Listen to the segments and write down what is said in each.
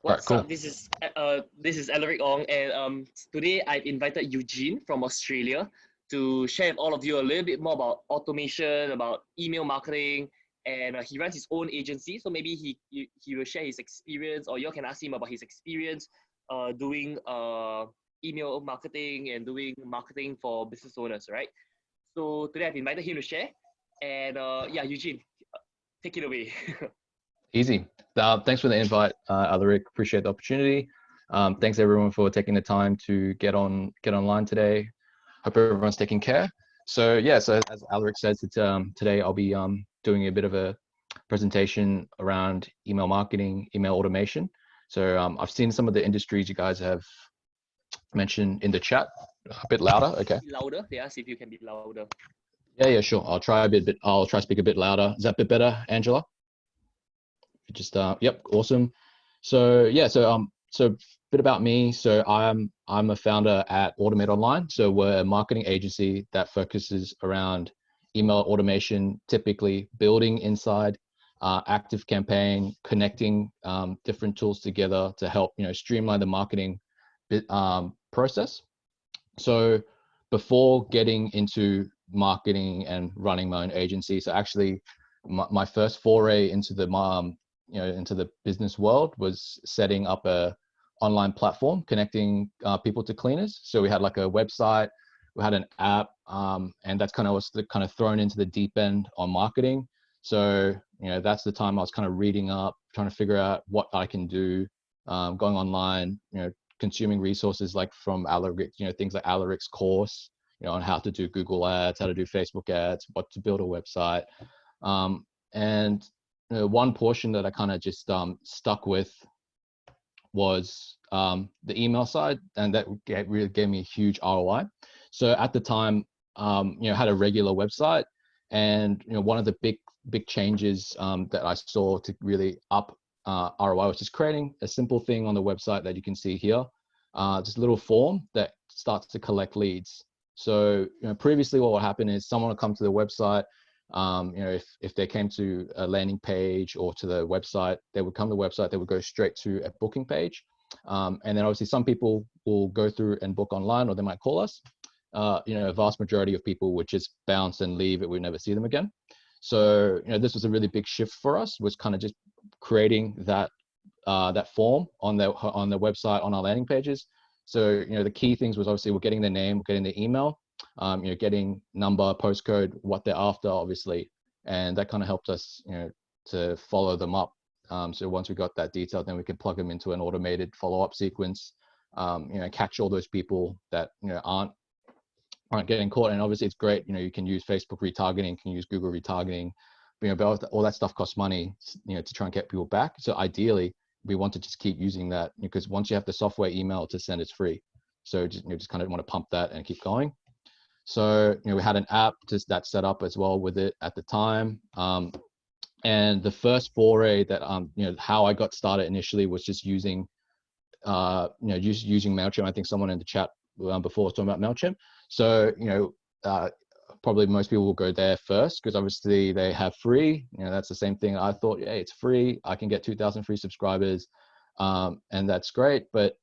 All right, What's cool. up? This is Alaric Ong, and today I've invited Eugene from Australia to share with all of you a little bit more about automation, about email marketing, and he runs his own agency. So maybe he will share his experience, or you can ask him about his experience doing email marketing and doing marketing for business owners, right? So today I've invited him to share, and yeah, Eugene, take it away. Easy. Thanks for the invite, Alaric. Appreciate the opportunity. Thanks everyone for taking the time to get online today. Hope everyone's taking care. So yeah, so as Alaric says, today I'll be doing a bit of a presentation around email marketing, email automation. So I've seen some of the industries you guys have mentioned in the chat. A bit louder, okay? Louder. They ask if you can be louder. Yeah, sure. I'll try to speak a bit louder. Is that a bit better, Angela? Just yep, awesome. So yeah, so a bit about me. So I'm a founder at Automate Online. So we're a marketing agency that focuses around email automation, typically building inside ActiveCampaign, connecting different tools together to help streamline the marketing process. So before getting into marketing and running my own agency, so actually my first foray into the into the business world was setting up a online platform connecting people to cleaners. So we had like a website, we had an app, and that's kind of thrown into the deep end on marketing. So that's the time I was kind of reading up, trying to figure out what I can do, going online, consuming resources like from Alaric, things like Alaric's course, on how to do Google ads, how to do Facebook ads, what to build a website, and one portion that I kind of just stuck with was the email side, and that really gave me a huge ROI. So at the time, had a regular website, and one of the big changes that I saw to really up ROI was just creating a simple thing on the website that you can see here, just a little form that starts to collect leads. So previously what would happen is someone would come to the website. If they came to a landing page or to the website, they would come to the website, they would go straight to a booking page. And then obviously some people will go through and book online, or they might call us. A vast majority of people would just bounce and leave it. We'd never see them again. So, this was a really big shift for us, was kind of just creating that form on the website, on our landing pages. So, the key things was obviously we're getting their name, we're getting their email, getting number, postcode, what they're after, obviously. And that kind of helped us, to follow them up. So once we got that detail, then we could plug them into an automated follow-up sequence, catch all those people that, aren't getting caught. And obviously it's great, you can use Facebook retargeting, you can use Google retargeting, but all that stuff costs money, to try and get people back. So ideally, we want to just keep using that, because once you have the software email to send, it's free. So just kind of want to pump that and keep going. So we had an app that set up as well with it at the time. And the first foray that how I got started initially was just using using MailChimp. I think someone in the chat before was talking about MailChimp. So probably most people will go there first, because obviously they have free. That's the same thing. I thought, hey, it's free, I can get 2,000 free subscribers, and that's great. But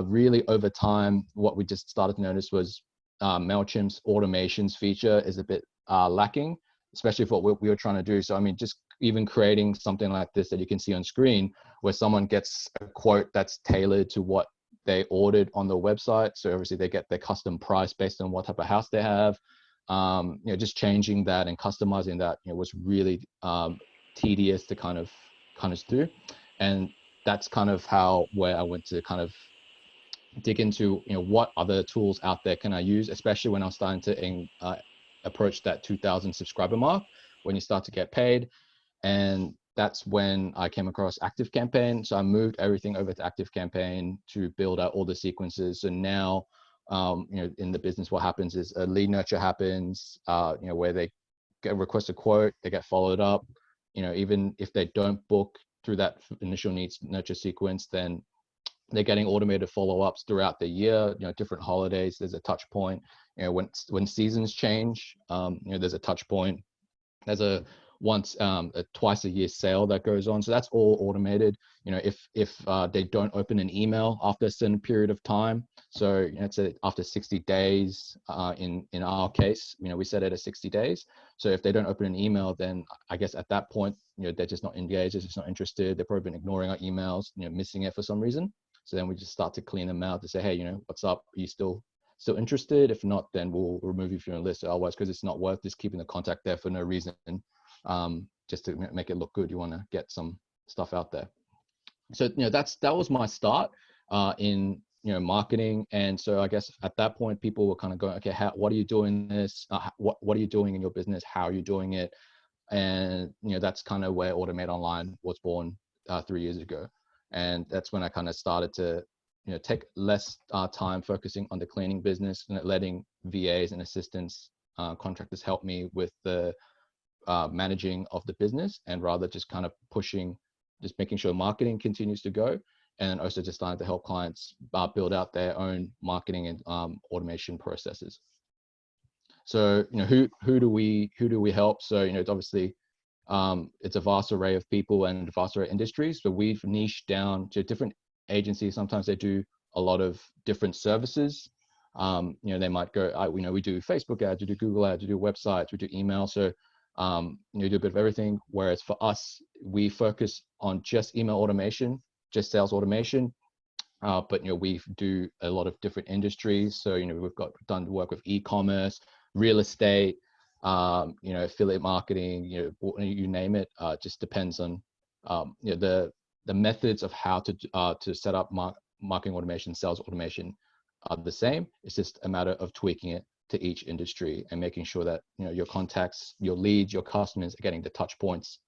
really over time, what we just started to notice was MailChimp's automations feature is a bit lacking, especially for what we were trying to do. So I mean, just even creating something like this that you can see on screen, where someone gets a quote that's tailored to what they ordered on the website. So obviously they get their custom price based on what type of house they have. Just changing that and customizing that, was really tedious to kind of do. And that's kind of where I went to kind of dig into, what other tools out there can I use, especially when I was starting to approach that 2,000 subscriber mark, when you start to get paid. And that's when I came across ActiveCampaign. So I moved everything over to ActiveCampaign to build out all the sequences. So now, in the business, what happens is a lead nurture happens, where they request a quote, they get followed up. Even if they don't book through that initial needs nurture sequence, then they're getting automated follow-ups throughout the year. Different holidays, there's a touch point. When seasons change, there's a touch point. There's a once a twice a year sale that goes on. So that's all automated. You know, if they don't open an email after a certain period of time, so you know, it's after 60 days, in our case, you know, we set it at 60 days. So if they don't open an email, then I guess at that point, you know, they're just not engaged, they're just not interested. They've probably been ignoring our emails, you know, missing it for some reason. So then we just start to clean them out to say, hey, you know, what's up? Are you still interested? If not, then we'll remove you from your list. Otherwise, because it's not worth just keeping the contact there for no reason, just to make it look good. You want to get some stuff out there. So you know, that was my start in, you know, marketing. And so I guess at that point, people were kind of going, okay, what are you doing this? What are you doing in your business? How are you doing it? And you know, that's kind of where Automate Online was born 3 years ago. And that's when I kind of started to, you know, take less time focusing on the cleaning business and letting VAs and assistants, contractors help me with the managing of the business, and rather just kind of just making sure marketing continues to go, and also just starting to help clients build out their own marketing and automation processes. So you know, who do we help? So you know, it's obviously it's a vast array of people and a vast array of industries, but we've niched down to different agencies. Sometimes they do a lot of different services. You know, they might go, you know, we do Facebook ads, we do Google ads, we do websites, we do email. So you know, do a bit of everything. Whereas for us, we focus on just email automation, just sales automation. But you know, we do a lot of different industries. So you know, we've done work with e-commerce, real estate, you know, affiliate marketing, you know, you name it. Just depends on you know, the methods of how to set up marketing automation, sales automation are the same. It's just a matter of tweaking it to each industry and making sure that, you know, your contacts, your leads, your customers are getting the touch points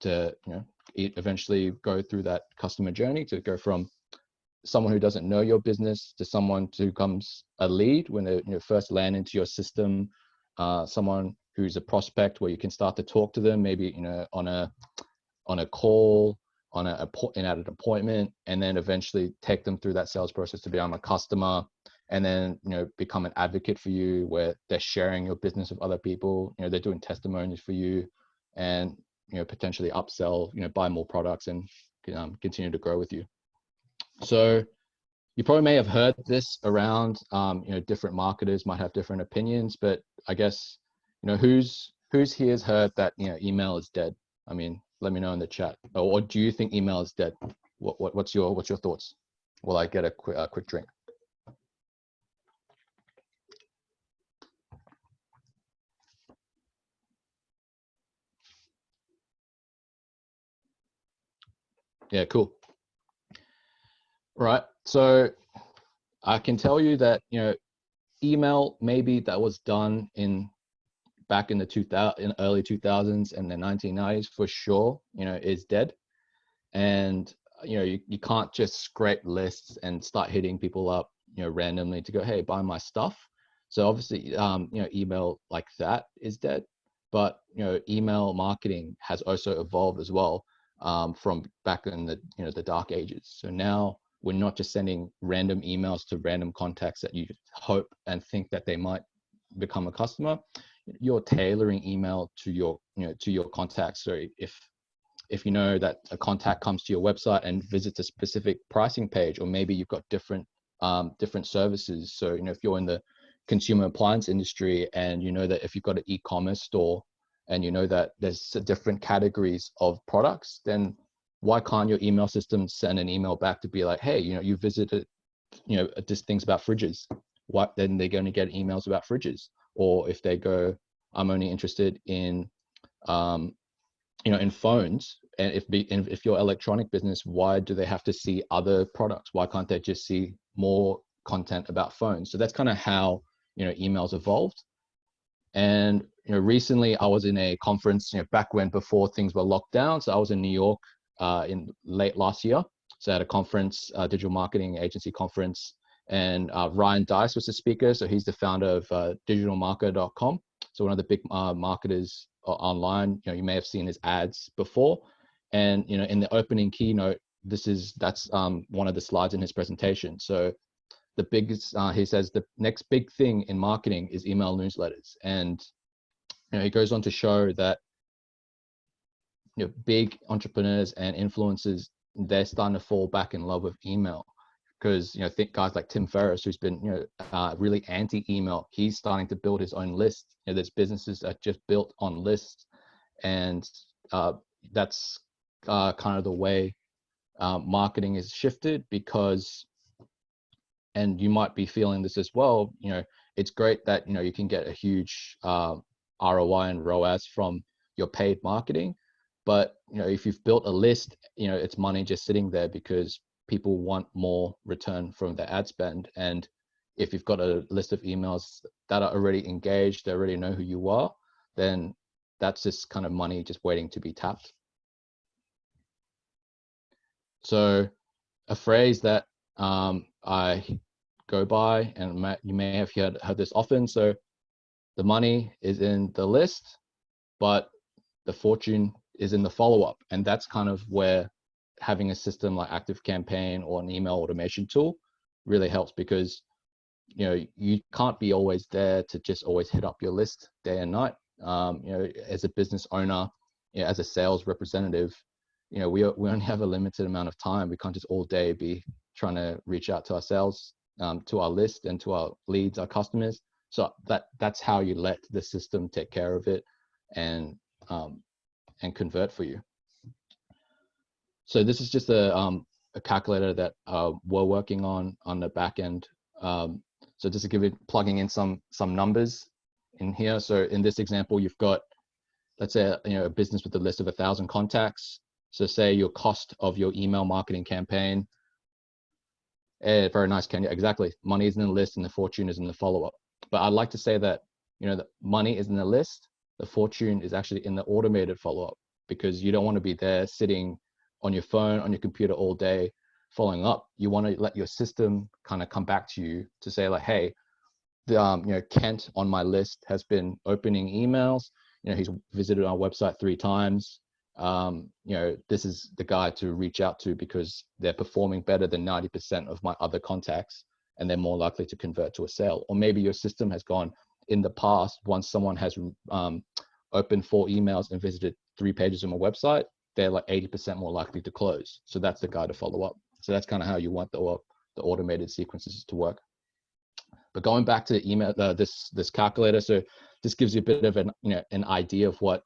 to, you know, eventually go through that customer journey to go from someone who doesn't know your business to someone who becomes a lead when they, you know, first land into your system, someone who's a prospect where you can start to talk to them, maybe, you know, on a call, at an appointment, and then eventually take them through that sales process to become a customer, and then, you know, become an advocate for you where they're sharing your business with other people. You know, they're doing testimonies for you, and, you know, potentially upsell, you know, buy more products and continue to grow with you. So you probably may have heard this around, you know, different marketers might have different opinions, but I guess, you know, who's here's heard that, you know, email is dead? I mean, let me know in the chat. Or do you think email is dead? What's your thoughts? Will I get a quick drink? Yeah, cool. Right. So I can tell you that, you know, email, maybe that was done back in the early 2000s and the 1990s for sure, you know, is dead. And you know, you can't just scrape lists and start hitting people up, you know, randomly to go, hey, buy my stuff. So obviously, you know, email like that is dead. But you know, email marketing has also evolved as well, from back in the, you know, the dark ages. So now we're not just sending random emails to random contacts that you hope and think that they might become a customer. You're tailoring email to your, you know, to your contacts. So if you know that a contact comes to your website and visits a specific pricing page, or maybe you've got different services. So, you know, if you're in the consumer appliance industry and you know that if you've got an e-commerce store and you know that there's different categories of products, then why can't your email system send an email back to be like, hey, you know, you visited, you know, just things about fridges. What, then they're going to get emails about fridges. Or if they go, I'm only interested in, you know, in phones, and if your electronic business, why do they have to see other products? Why can't they just see more content about phones? So that's kind of how, you know, emails evolved. And you know, recently I was in a conference, you know, back when before things were locked down. So I was in New York in late last year. So at a conference, digital marketing agency conference, and Ryan Dice was the speaker. So he's the founder of digitalmarketer.com. So one of the big marketers online. You know, you may have seen his ads before. And you know, in the opening keynote, that's one of the slides in his presentation. So the biggest, he says, the next big thing in marketing is email newsletters. And you know, he goes on to show that big entrepreneurs and influencers, they're starting to fall back in love with email, because think guys like Tim Ferriss, who's been really anti-email. He's starting to build his own list. There's businesses that just built on lists, and that's kind of the way marketing is shifted. Because, and you might be feeling this as well, it's great that you can get a huge ROI and ROAS from your paid marketing, but if you've built a list, it's money just sitting there, because people want more return from their ad spend. And if you've got a list of emails that are already engaged, they already know who you are, then that's just kind of money just waiting to be tapped. So a phrase that I go by, and you may have heard this often, so the money is in the list, but the fortune is in the follow-up. And that's kind of where having a system like ActiveCampaign or an email automation tool really helps, because you can't be always there to just always hit up your list day and night. As a business owner, as a sales representative, we only have a limited amount of time. We can't just all day be trying to reach out to our sales, to our list, and to our leads, our customers. So that's how you let the system take care of it and convert for you. So this is just a calculator that we're working on the back end. So just to give it, plugging in some numbers in here. So in this example, you've got, let's say, a business with a list of 1,000 contacts. So say your cost of your email marketing campaign. Very nice, Kenya. Exactly. Money is in the list and the fortune is in the follow-up. But I'd like to say that, the money is in the list. The fortune is actually in the automated follow-up, because you don't want to be there sitting on your phone, on your computer all day following up. You want to let your system kind of come back to you to say like, hey, Kent on my list has been opening emails. He's visited our website 3 times. This is the guy to reach out to, because they're performing better than 90% of my other contacts, and they're more likely to convert to a sale. Or maybe your system has gone in the past, once someone has opened 4 emails and visited 3 pages on my website, they're like 80% more likely to close. So that's the guy to follow up. So that's kind of how you want the automated sequences to work. But going back to the email, this calculator, so this gives you a bit of an idea of what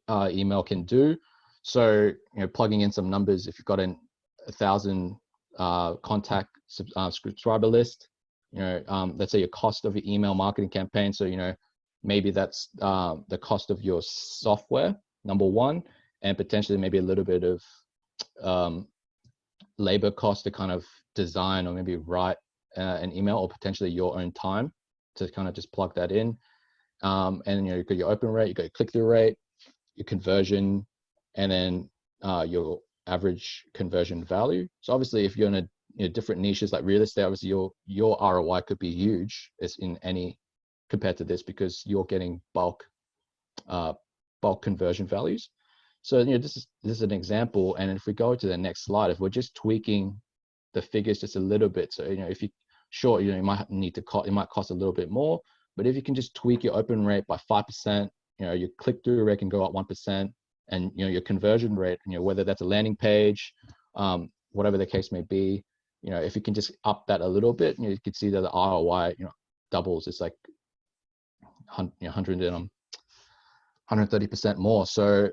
email can do. So plugging in some numbers, if you've got 1,000 contact subscriber list, let's say your cost of your email marketing campaign. So maybe that's the cost of your software, number one, and potentially maybe a little bit of labor cost to kind of design or maybe write an email, or potentially your own time to kind of just plug that in. And you've got your open rate, you've got your click-through rate, your conversion, and then your average conversion value. So obviously, if you're in different niches like real estate, obviously your ROI could be huge as in any compared to this, because you're getting bulk conversion values. So this is an example. And if we go to the next slide, if we're just tweaking the figures just a little bit, so if you you might need to it might cost a little bit more, but if you can just tweak your open rate by 5%, your click-through rate can go up 1%, and your conversion rate, whether that's a landing page, whatever the case may be, if you can just up that a little bit, you can see that the ROI doubles. It's like 130% more. So,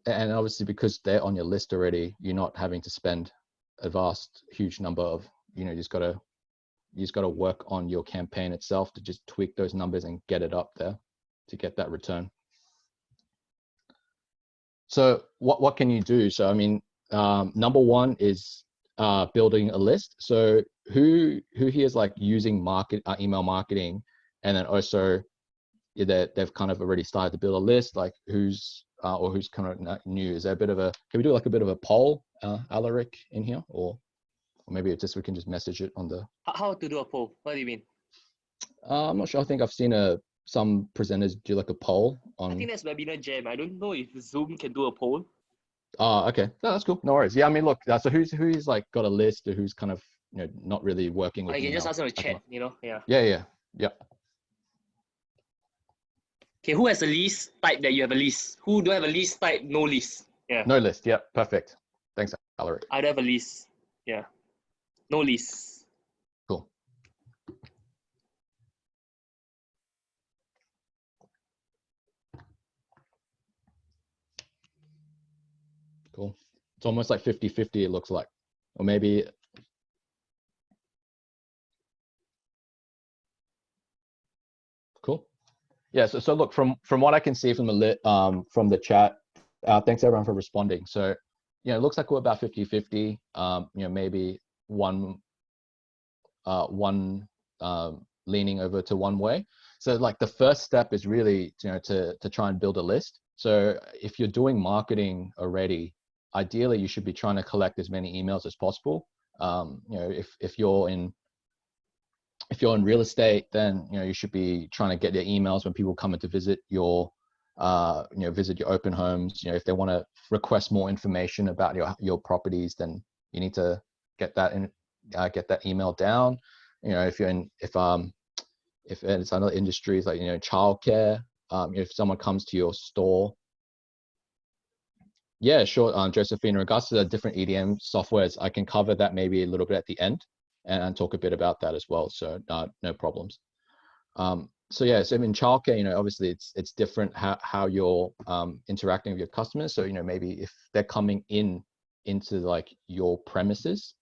and obviously because they're on your list already, you're not having to spend a huge number of, you just got to work on your campaign itself to just tweak those numbers and get it up there to get that return. So what can you do? So I mean, number one is building a list. So who here is like using email marketing, and then also they've kind of already started to build a list, like who's kind of new? Is there can we do like a bit of a poll, Alaric, in here, or maybe it's just we can just message it on the. How to do a poll? What do you mean? I'm not sure. I think I've seen some presenters do like a poll on. I think that's Webinar Jam. I don't know if Zoom can do a poll. Oh, okay. No, that's cool. No worries. Yeah, I mean, look. So who's like got a list, or who's kind of not really working with. I can just ask them to chat. Yeah. Yeah. Okay, who has a list? Type that you have a list. Who don't have a list? Type no list. Yeah, No list. Yep. Perfect. Thanks, Alaric. I don't have a list. Yeah, no list. Cool. Cool. It's almost like 50-50, it looks like. Or maybe. Cool. Yeah, so look, from what I can see from the chat, thanks everyone for responding. So, it looks like we're about 50-50. Maybe one leaning over to one way. So like the first step is really to try and build a list. So if you're doing marketing already, ideally you should be trying to collect as many emails as possible. If you're in real estate, then you should be trying to get their emails when people come in to visit your visit your open homes. If they want to request more information about your properties, then you need to get that email down. If it's other industries like childcare, if someone comes to your store. Yeah, sure. Josephine, in regards to the different EDM softwares, I can cover that maybe a little bit at the end and talk a bit about that as well. So no problems. So yeah, so in childcare, obviously it's different how you're interacting with your customers. So maybe if they're coming into like your premises,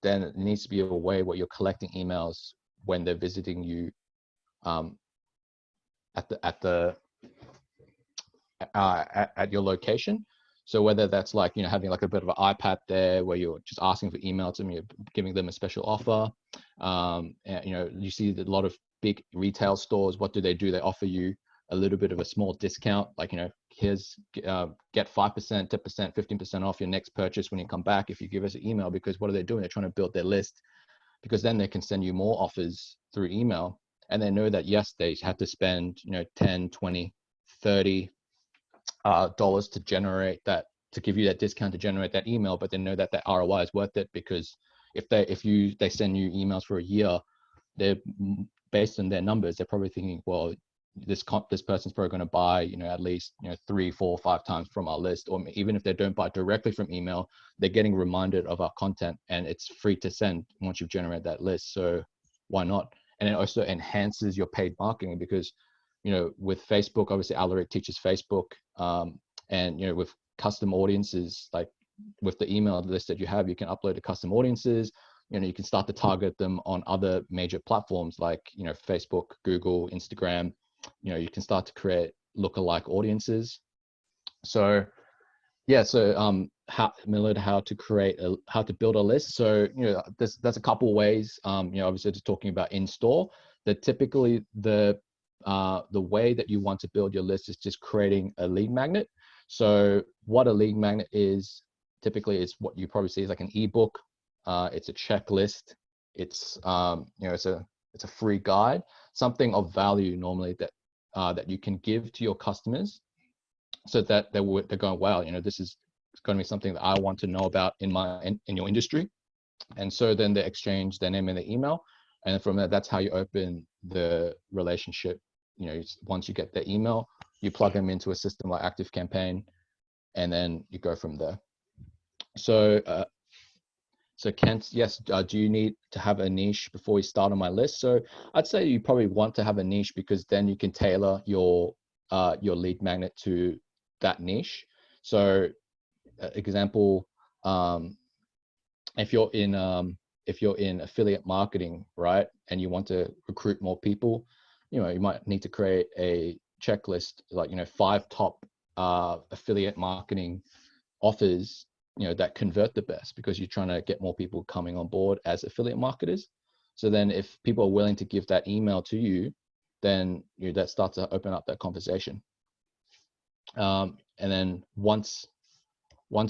then it needs to be a way where you're collecting emails when they're visiting you at your location. So whether that's like having like a bit of an iPad there where you're just asking for emails and you're giving them a special offer. And, you see a lot of big retail stores. What do? They offer you a little bit of a small discount, like here's get 5%, 10%, 15% off your next purchase when you come back if you give us an email. Because what are they doing? They're trying to build their list, because then they can send you more offers through email, and they know that yes, they have to spend 10, 20, 30 dollars to give you that discount to generate that email, but they know that that ROI is worth it, because if they send you emails for a year, they're based on their numbers, they're probably thinking, well, this person's probably going to buy at least 3, 4, 5 times from our list. Or even if they don't buy directly from email, they're getting reminded of our content, and it's free to send once you've generated that list. So why not? And it also enhances your paid marketing, because with Facebook, obviously Alaric teaches Facebook, and with custom audiences, like with the email list that you have, you can upload to custom audiences. You can start to target them on other major platforms like Facebook, Google, Instagram. You can start to create lookalike audiences. So yeah, so how to build a list. So there's a couple of ways. Obviously just talking about in store, that typically the way that you want to build your list is just creating a lead magnet. So what a lead magnet is typically is what you probably see is like an ebook. It's a checklist. It's it's a free guide, something of value normally that you can give to your customers, so that they're going, wow, this is going to be something that I want to know about in your industry. And so then they exchange their name and their email, and from there, that's how you open the relationship. Once you get their email, you plug them into a system like ActiveCampaign, and then you go from there. So Kent, yes, do you need to have a niche before you start on my list? So I'd say you probably want to have a niche, because then you can tailor your lead magnet to that niche. So example, if you're in affiliate marketing, right, and you want to recruit more people, you might need to create a checklist, like 5 top affiliate marketing offers that convert the best, because you're trying to get more people coming on board as affiliate marketers. So then if people are willing to give that email to you, then that starts to open up that conversation. And then once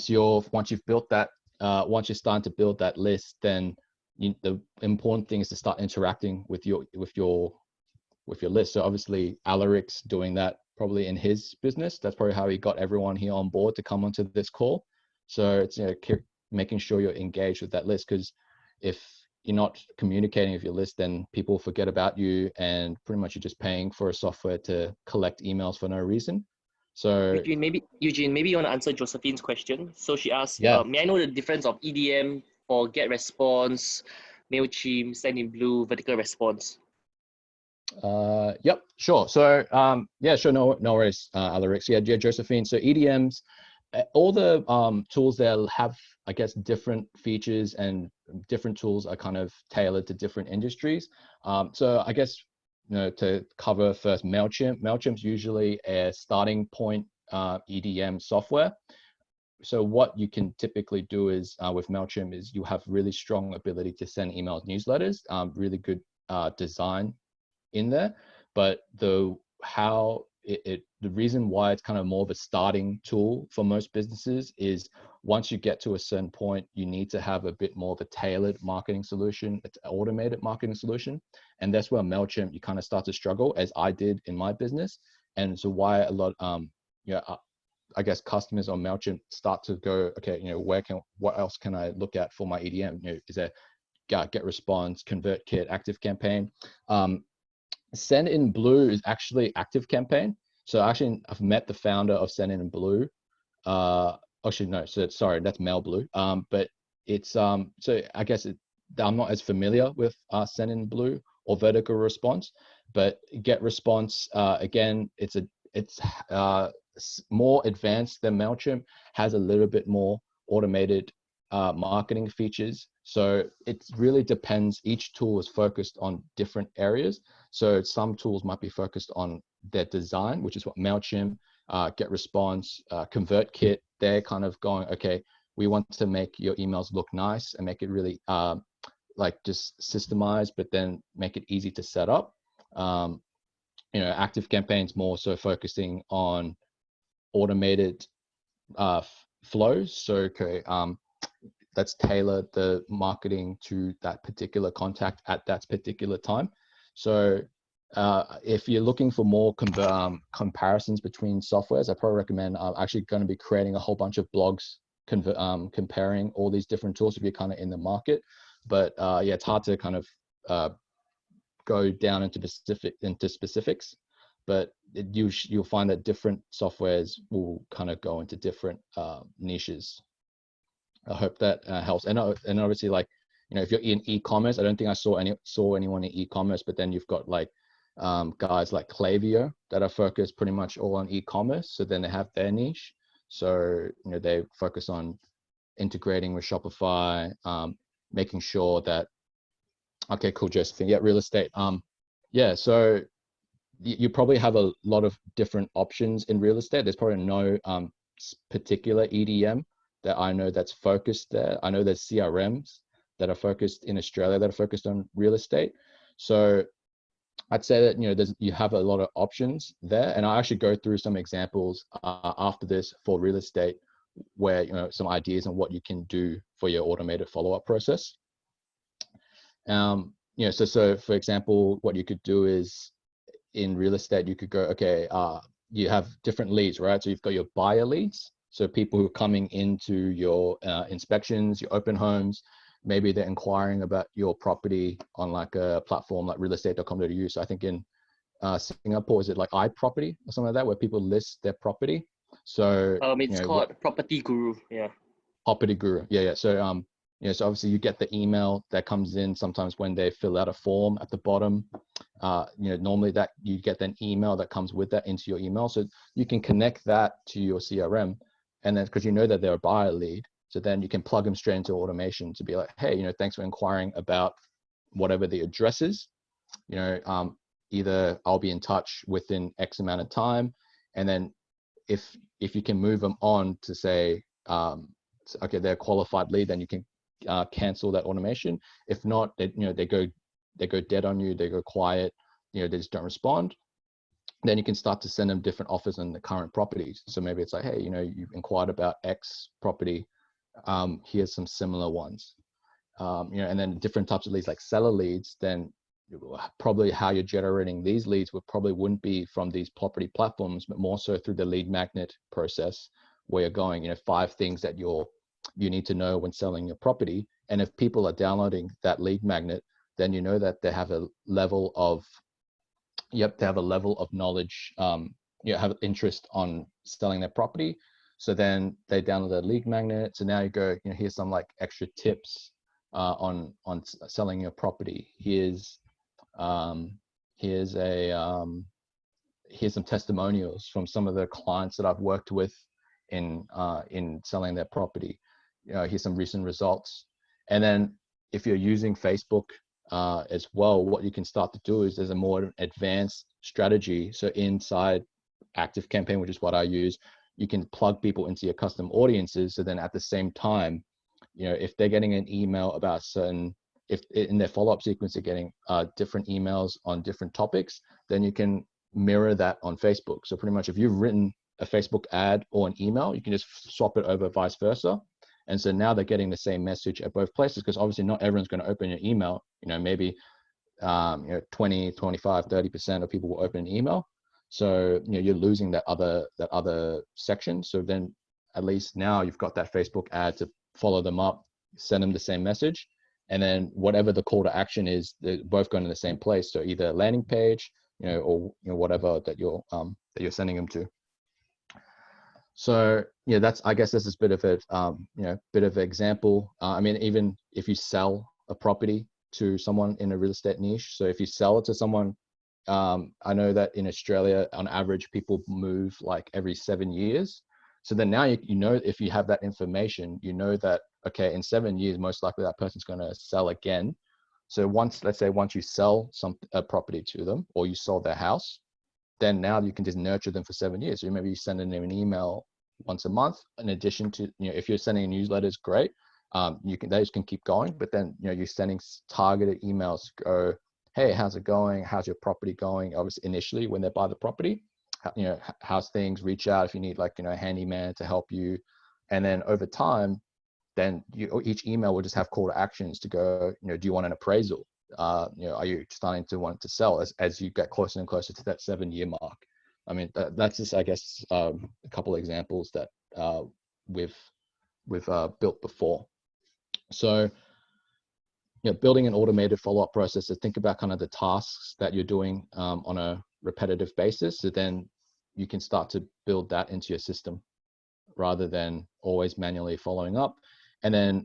you've built that, once you're starting to build that list, then the important thing is to start interacting with your list. So obviously Alaric's doing that probably in his business. That's probably how he got everyone here on board to come onto this call. So it's making sure you're engaged with that list, because if you're not communicating with your list, then people forget about you, and pretty much you're just paying for a software to collect emails for no reason. So Eugene, maybe you want to answer Josephine's question. So she asked, yeah. may I know the difference of EDM for get response, MailChimp, Sendinblue, vertical response? Yep, sure. So yeah, sure, no worries, Alaric. So, yeah, Josephine. So EDMs, all the tools there have, I guess, different features, and different tools are kind of tailored to different industries. So I guess, to cover first MailChimp. MailChimp's usually a starting point EDM software. So what you can typically do is with MailChimp is you have really strong ability to send emails, newsletters, really good design in there, but the reason why it's kind of more of a starting tool for most businesses is once you get to a certain point, you need to have a bit more of a tailored marketing solution, it's an automated marketing solution. And that's where MailChimp, you kind of start to struggle, as I did in my business. And so why a lot, I guess customers on MailChimp start to go, okay, what else can I look at for my EDM? Is there get response, ConvertKit, ActiveCampaign? Sendinblue is actually ActiveCampaign. So actually, I've met the founder of Sendinblue. Actually, no, so sorry, that's Mailblue. But it's so I guess I'm not as familiar with Sendinblue or vertical response, but get response again, it's more advanced than MailChimp, has a little bit more automated marketing features. So it really depends. Each tool is focused on different areas. So some tools might be focused on their design, which is what MailChimp, Get Response, ConvertKit, they're kind of going, okay, we want to make your emails look nice and make it really like just systemized, but then make it easy to set up. ActiveCampaign's more so focusing on automated flows. So okay, let's tailor the marketing to that particular contact at that particular time. So if you're looking for more comparisons between softwares, I probably recommend actually going to be creating a whole bunch of blogs comparing all these different tools if you're kind of in the market. But yeah, it's hard to kind of go down into specifics. But you'll find that different softwares will kind of go into different niches. I hope that helps. And obviously, like, if you're in e-commerce, I don't think I saw anyone in e-commerce, but then you've got like guys like Klaviyo that are focused pretty much all on e-commerce. So then they have their niche. So they focus on integrating with Shopify, making sure that, okay, cool, Josephine. Yeah, real estate. Yeah, so you probably have a lot of different options in real estate. There's probably no particular EDM that I know that's focused there. I know there's CRMs that are focused in Australia that are focused on real estate. So I'd say that you have a lot of options there, and I actually go through some examples after this for real estate, where some ideas on what you can do for your automated follow-up process. So for example, what you could do is in real estate, you could go, okay, you have different leads, right? So you've got your buyer leads. So people who are coming into your inspections, your open homes, maybe they're inquiring about your property on like a platform like realestate.com.au. So I think in Singapore, is it like iProperty or something like that, where people list their property? So it's called Property Guru. Yeah. Property Guru. Yeah. So so obviously you get the email that comes in sometimes when they fill out a form at the bottom. Normally that you get an email that comes with that into your email. So you can connect that to your CRM, and then because that they're a buyer lead, so then you can plug them straight into automation to be like, hey, thanks for inquiring about whatever the address is. Either I'll be in touch within X amount of time, and then if you can move them on to say, okay, they're a qualified lead, then you can cancel that automation. If not, they go dead on you, they go quiet, they just don't respond. Then you can start to send them different offers on the current properties. So maybe it's like, hey, you've inquired about X property, here's some similar ones. And then different types of leads like seller leads, then probably how you're generating these leads wouldn't be from these property platforms, but more so through the lead magnet process, where you're going, 5 things that you need to know when selling your property, And if people are downloading that lead magnet, then you know that they have a level of, they have a level of knowledge, have interest on selling their property. So then they download the lead magnet. So now you go, here's some like extra tips on selling your property. Here's here's some testimonials from some of the clients that I've worked with in selling their property. Here's some recent results. And then if you're using Facebook as well, what you can start to do is there's a more advanced strategy. So inside ActiveCampaign, which is what I use, you can plug people into your custom audiences. So then at the same time, if they're getting an email about certain, if in their follow-up sequence they're getting different emails on different topics, then you can mirror that on Facebook. So pretty much if you've written a Facebook ad or an email, you can just swap it over vice versa. And so now they're getting the same message at both places, because obviously not everyone's going to open your email. Maybe 20, 25, 30% of people will open an email. So you're losing that other section. So then at least now you've got that Facebook ad to follow them up, send them the same message, and then whatever the call to action is, they're both going to the same place. So either a landing page, or whatever that you're sending them to. So that's, I guess this is a bit of a bit of an example. I mean, even if you sell a property to someone in a real estate niche, so if you sell it to someone, I know that in Australia on average people move like every 7 years. So then now you know, if you have that information, that okay, in 7 years most likely that person's going to sell again. So let's say once you sell a property to them, or you sold their house, then now you can just nurture them for 7 years. So maybe you're sending them an email once a month, in addition to, if you're sending newsletters, great. Those can keep going, but then, you're sending targeted emails to go, hey, how's it going? How's your property going? Obviously initially when they buy the property, how's things, reach out if you need like, a handyman to help you. And then over time, then each email will just have call to actions to go, do you want an appraisal? Are you starting to want to sell as you get closer and closer to that 7-year mark? I mean, that's just, I guess, a couple of examples that we've built before. So, building an automated follow-up process, to think about kind of the tasks that you're doing on a repetitive basis. So then you can start to build that into your system rather than always manually following up. And then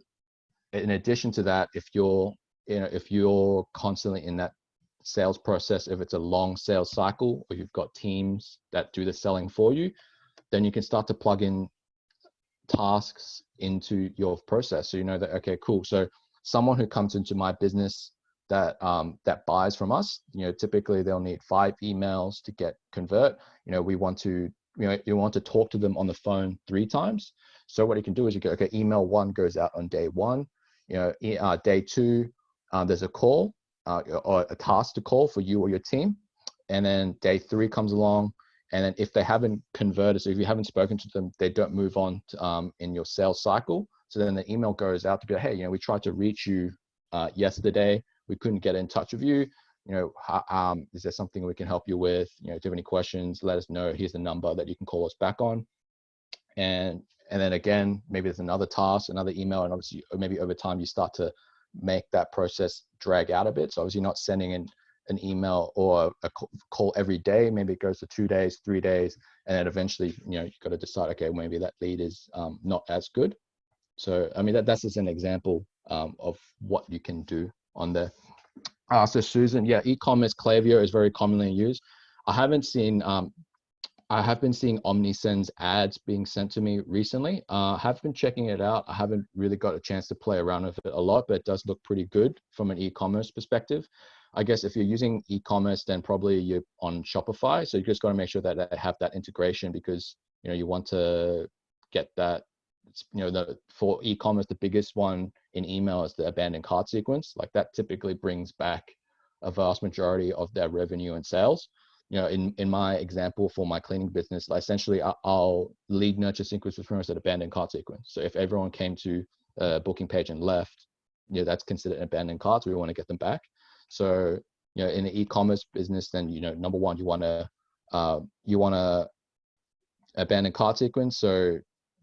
in addition to that, if you're constantly in that sales process, if it's a long sales cycle, or you've got teams that do the selling for you, then you can start to plug in tasks into your process. So that, okay, cool. So someone who comes into my business that buys from us, typically they'll need 5 emails to convert. We want to, you want to talk to them on the phone 3 times. So what you can do is you go, okay, email 1 goes out on day 1. Day 2, there's a call or a task to call for you or your team. And then day 3 comes along. And then if they haven't converted, so if you haven't spoken to them, they don't move on to, in your sales cycle. So then the email goes out to be, hey, we tried to reach you yesterday. We couldn't get in touch with you. Is there something we can help you with? Do you have any questions? Let us know. Here's the number that you can call us back on. And then again, maybe there's another task, another email, and obviously maybe over time you start to make that process drag out a bit. So obviously you're not sending in an email or a call every day. Maybe it goes to 2 days, 3 days, and then eventually, you've got to decide, okay, maybe that lead is not as good. So, I mean, that's just an example of what you can do on there. So Susan, yeah, e-commerce Klaviyo is very commonly used. I have been seeing OmniSend's ads being sent to me recently. I have been checking it out. I haven't really got a chance to play around with it a lot, but it does look pretty good from an e-commerce perspective. I guess if you're using e-commerce, then probably you're on Shopify. So you just got to make sure that they have that integration, because you want to get that. For e-commerce, the biggest one in email is the abandoned cart sequence. Like that typically brings back a vast majority of their revenue and sales. In my example for my cleaning business, essentially I'll lead nurture sequence with pretty much an abandoned cart sequence. So if everyone came to a booking page and left, that's considered an abandoned cart. So we want to get them back. So in the e-commerce business, then number one, you want to abandoned cart sequence. So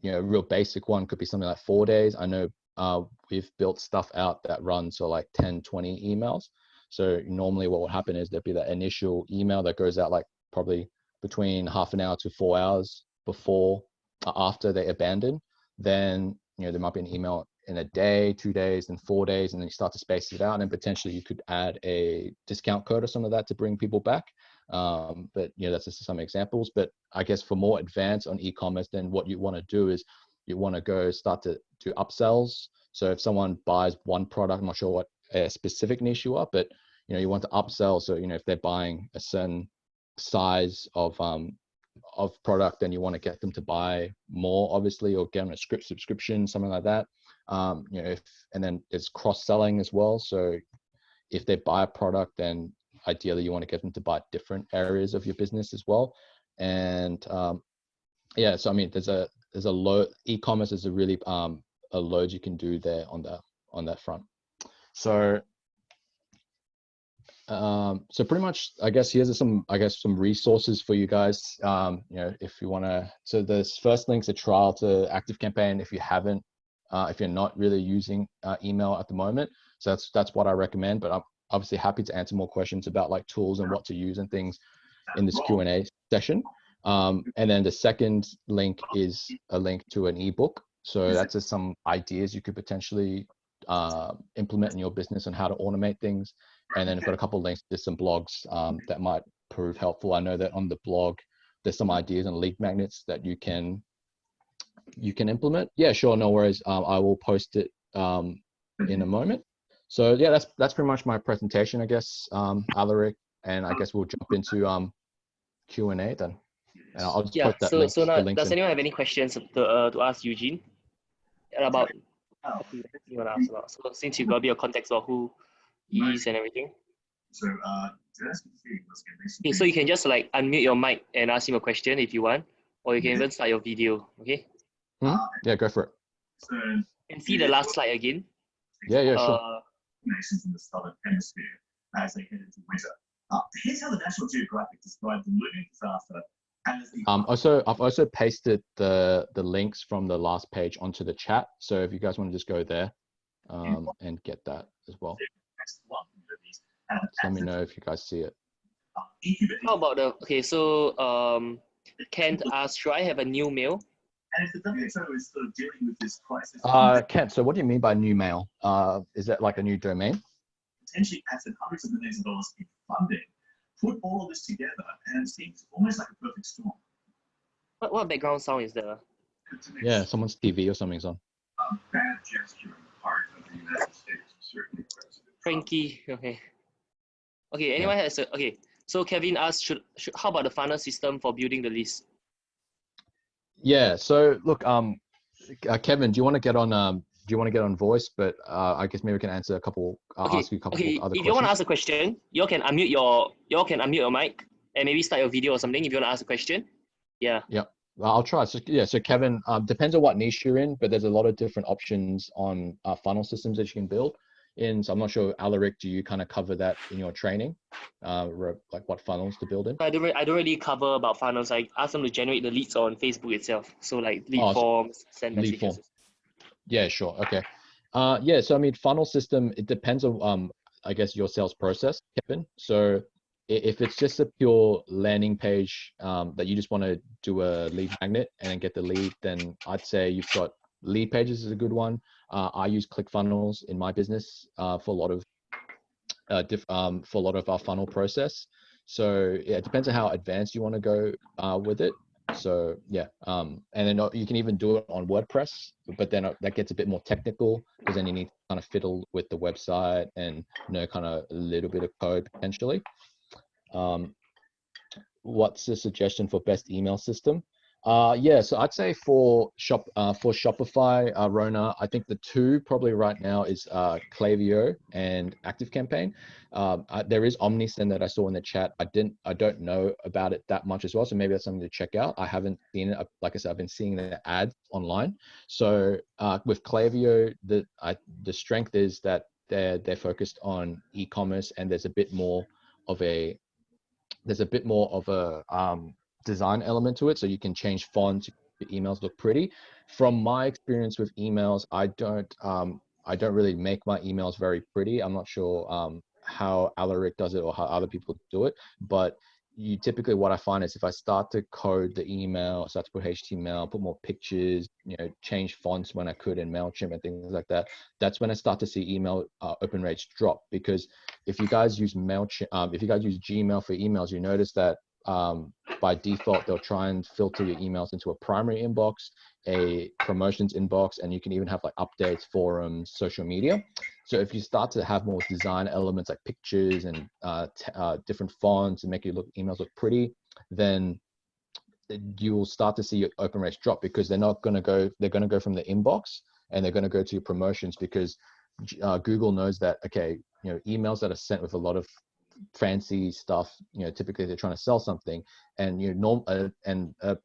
a real basic one could be something like 4 days. I know we've built stuff out that runs for like 10, 20 emails. So normally what would happen is there'd be that initial email that goes out like probably between half an hour to 4 hours before, after they abandon. Then, you know, there might be an email in a day, 2 days, and 4 days, and then you start to space it out, and potentially you could add a discount code or some of that to bring people back. But you know, that's just some examples. But I guess for more advanced on e-commerce, then what you want to do is you want to go start to do upsells. So if someone buys one product, I'm not sure what a specific niche you are, but you know, you want to upsell. So, you know, if they're buying a certain size of product, then you want to get them to buy more, obviously, or get on a subscription, something like that. You know, and then there's cross-selling as well. So if they buy a product, then ideally you want to get them to buy different areas of your business as well. And yeah, so I mean, there's a load. E-commerce is a really a load you can do there on that front. So so pretty much, I guess here's some resources for you guys. You know, if you want to, so this first link's a trial to ActiveCampaign if you haven't, if you're not really using email at the moment. So that's what I recommend, but I'm obviously happy to answer more questions about like tools and what to use and things in this Q&A session. And then the second link is a link to an ebook. So that's just some ideas you could potentially implement in your business on how to automate things. And then I've got a couple of links to some blogs that might prove helpful. I know that on the blog, there's some ideas and lead magnets that you can implement. Yeah, sure, no worries. I will post it in a moment. So yeah, that's pretty much my presentation, I guess, Alaric, and I guess we'll jump into Q&A then. And I'll just post that link. So now, does anyone have any questions to ask Eugene about what you want to ask about? So since you've got a bit of context about who he is and everything. Okay, so you can just like unmute your mic and ask him a question if you want, or you can even start your video. Okay. Yeah, go for it. And see the last slide again. Yeah, sure. Nations in the southern hemisphere as they head into winter. Here's how the National Geographic described the looming disaster as the I've also pasted the links from the last page onto the chat. So if you guys want to just go there and get that as well. So let me know if you guys see it. How about Kent asked, should I have a new mail? And if the WHO is sort of dealing with this crisis, Kent, so what do you mean by new mail? Is that like a new domain? Potentially added hundreds of millions of dollars in funding. Put all of this together, and it seems almost like a perfect storm. What background sound is there? Yeah, someone's TV or something's on. Bad gesture on the part of the United States, certainly President Frankie, okay. Okay, anyone has a, okay. So Kevin asked, how about the funnel system for building the list? Yeah, so look, Kevin, do you want to get on voice? But I guess maybe we can answer a couple. Ask you a couple other questions. If you want to ask a question, you can unmute your mic and maybe start your video or something. If you want to ask a question, yeah. Yeah, well, I'll try. So yeah, so Kevin, depends on what niche you're in, but there's a lot of different options on funnel systems that you can build. So I'm not sure, Alaric, do you kind of cover that in your training, like what funnels to build in? I don't really cover about funnels. I ask them to generate the leads on Facebook itself. So like lead forms, send messages. Lead form. Yeah, sure. Okay. Yeah. So I mean, funnel system, it depends on I guess your sales process, Kevin. So if it's just a pure landing page that you just want to do a lead magnet and then get the lead, then I'd say you've got lead pages is a good one. I use ClickFunnels in my business for a lot of our funnel process. So yeah, it depends on how advanced you want to go with it. So yeah, and then you can even do it on WordPress, but then that gets a bit more technical because then you need to kind of fiddle with the website and know kind of a little bit of code potentially. What's the suggestion for best email system? Yeah, so I'd say for Shopify, Rona, I think the two probably right now is Klaviyo and ActiveCampaign. There is Omnisend that I saw in the chat. I don't know about it that much as well, so maybe that's something to check out. I haven't seen it. Like I said, I've been seeing the ads online. So with Klaviyo, the strength is that they're focused on e-commerce, and there's a bit more of a design element to it, so you can change fonts, your emails look pretty. from my experience with emails, I don't really make my emails very pretty. I'm not sure how Alaric does it or how other people do it, but you typically, what I find is if I start to code the email, start to put HTML, put more pictures, change fonts when I could in MailChimp and things like that, that's when I start to see email open rates drop. Because if you guys use MailChimp, if you guys use Gmail for emails, you notice that by default, they'll try and filter your emails into a primary inbox, a promotions inbox, and you can even have like updates, forums, social media. So if you start to have more design elements like pictures and different fonts and make your emails look pretty, then you will start to see your open rates drop, because they're going to go from the inbox and they're going to go to your promotions, because Google knows that, okay, emails that are sent with a lot of fancy stuff, typically they're trying to sell something, and a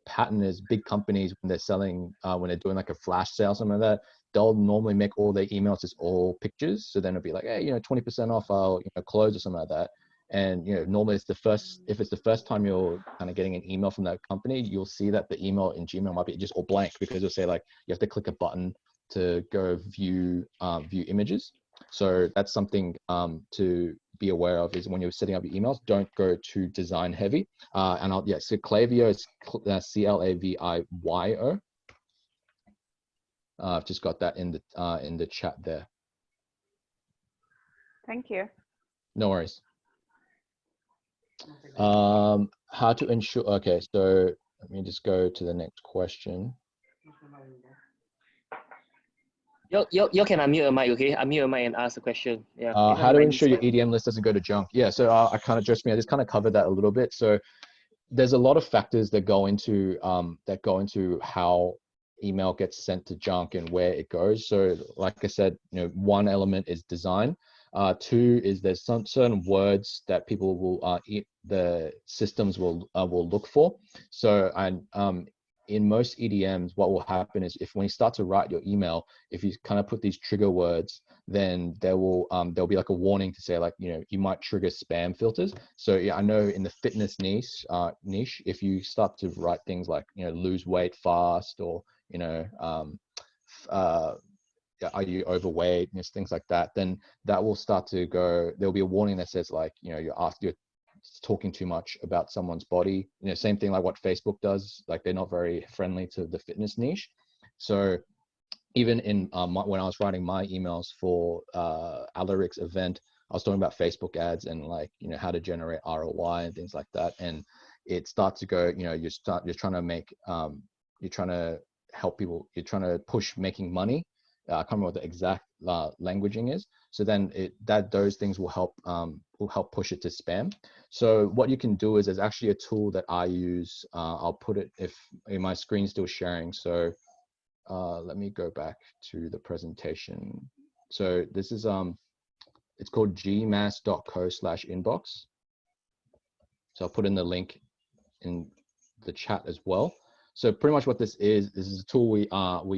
pattern is big companies when they're selling, when they're doing like a flash sale, something like that, they'll normally make all their emails just all pictures. So then it'll be like, hey, 20% off our clothes or something like that. And normally if it's the first time you're kind of getting an email from that company, you'll see that the email in Gmail might be just all blank, because it'll say like you have to click a button to go view images. So that's something to be aware of, is when you're setting up your emails, don't go too design heavy. So Klaviyo is Clavio. I've just got that in the chat there. Thank you. No worries. How to ensure? Okay, so let me just go to the next question. You can unmute your mic, okay? Unmute your mic and ask the question. Yeah. How to ensure your EDM list doesn't go to junk? Yeah, so I just kind of covered that a little bit. So there's a lot of factors that go into how email gets sent to junk and where it goes. So like I said, one element is design. Two is there's some certain words that people will the systems will look for. So in most EDMs, what will happen is when you start to write your email, if you kind of put these trigger words, then there'll be like a warning to say like, you might trigger spam filters. So yeah, I know in the fitness niche, if you start to write things like, lose weight fast, or, are you overweight, things like that, then that will start to go, there'll be a warning that says like, you're talking too much about someone's body. Same thing like what Facebook does, like they're not very friendly to the fitness niche. So even in when I was writing my emails for Alaric's event, I was talking about Facebook ads and like, how to generate ROI and things like that. And it starts to go, you're trying to make, you're trying to help people, you're trying to push making money. I can't remember what the exact languaging is. So then those things will help push it to spam. So what you can do is there's actually a tool that I use. I'll put it if my screen's still sharing. So let me go back to the presentation. So this is it's called gmass.co/inbox. So I'll put in the link in the chat as well. So pretty much what this is a tool we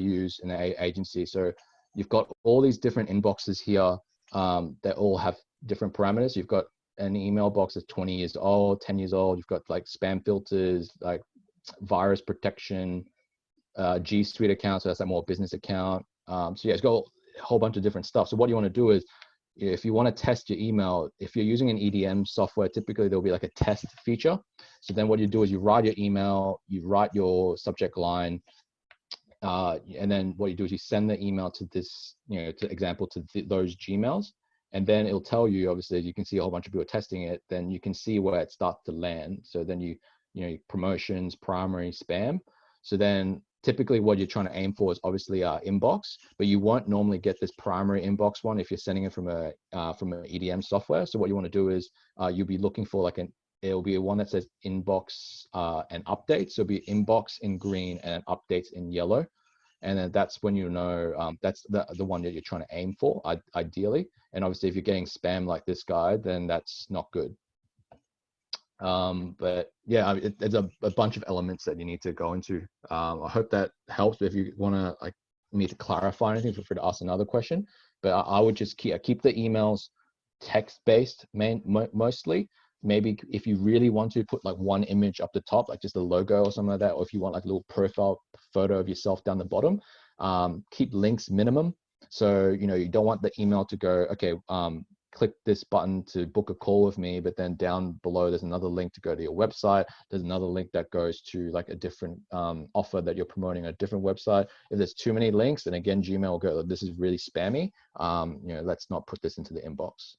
use in the agency. So you've got all these different inboxes here that all have different parameters. You've got an email box that's 20 years old, 10 years old. You've got like spam filters, like virus protection, G Suite account. So that's like more business account. So yeah, it's got a whole bunch of different stuff. So what you want to do is, if you want to test your email, if you're using an EDM software, typically there'll be like a test feature. So then what you do is you write your email, you write your subject line, and then what you do is you send the email to this, those Gmails, and then it'll tell you, obviously, you can see a whole bunch of people testing it, then you can see where it starts to land. So then promotions, primary, spam. So then typically what you're trying to aim for is obviously inbox, but you won't normally get this primary inbox one if you're sending it from an EDM software. So what you want to do is you'll be looking for it'll be one that says inbox and updates. So it'll be inbox in green and updates in yellow. And then that's when that's the one that you're trying to aim for, ideally. And obviously if you're getting spam like this guy, then that's not good. But yeah, there's a bunch of elements that you need to go into. I hope that helps. But if you want to me to clarify anything, feel free to ask another question. But I would just keep the emails text-based mostly. maybe if you really want to put like one image up the top, like just a logo or something like that, or if you want like a little profile photo of yourself down the bottom, keep links minimum. So, you know, you don't want the email to go, okay, click this button to book a call with me, but then down below there's another link to go to your website. There's another link that goes to like a different offer that you're promoting on a different website. If there's too many links, then again, Gmail will go, this is really spammy. You know, let's not put this into the inbox.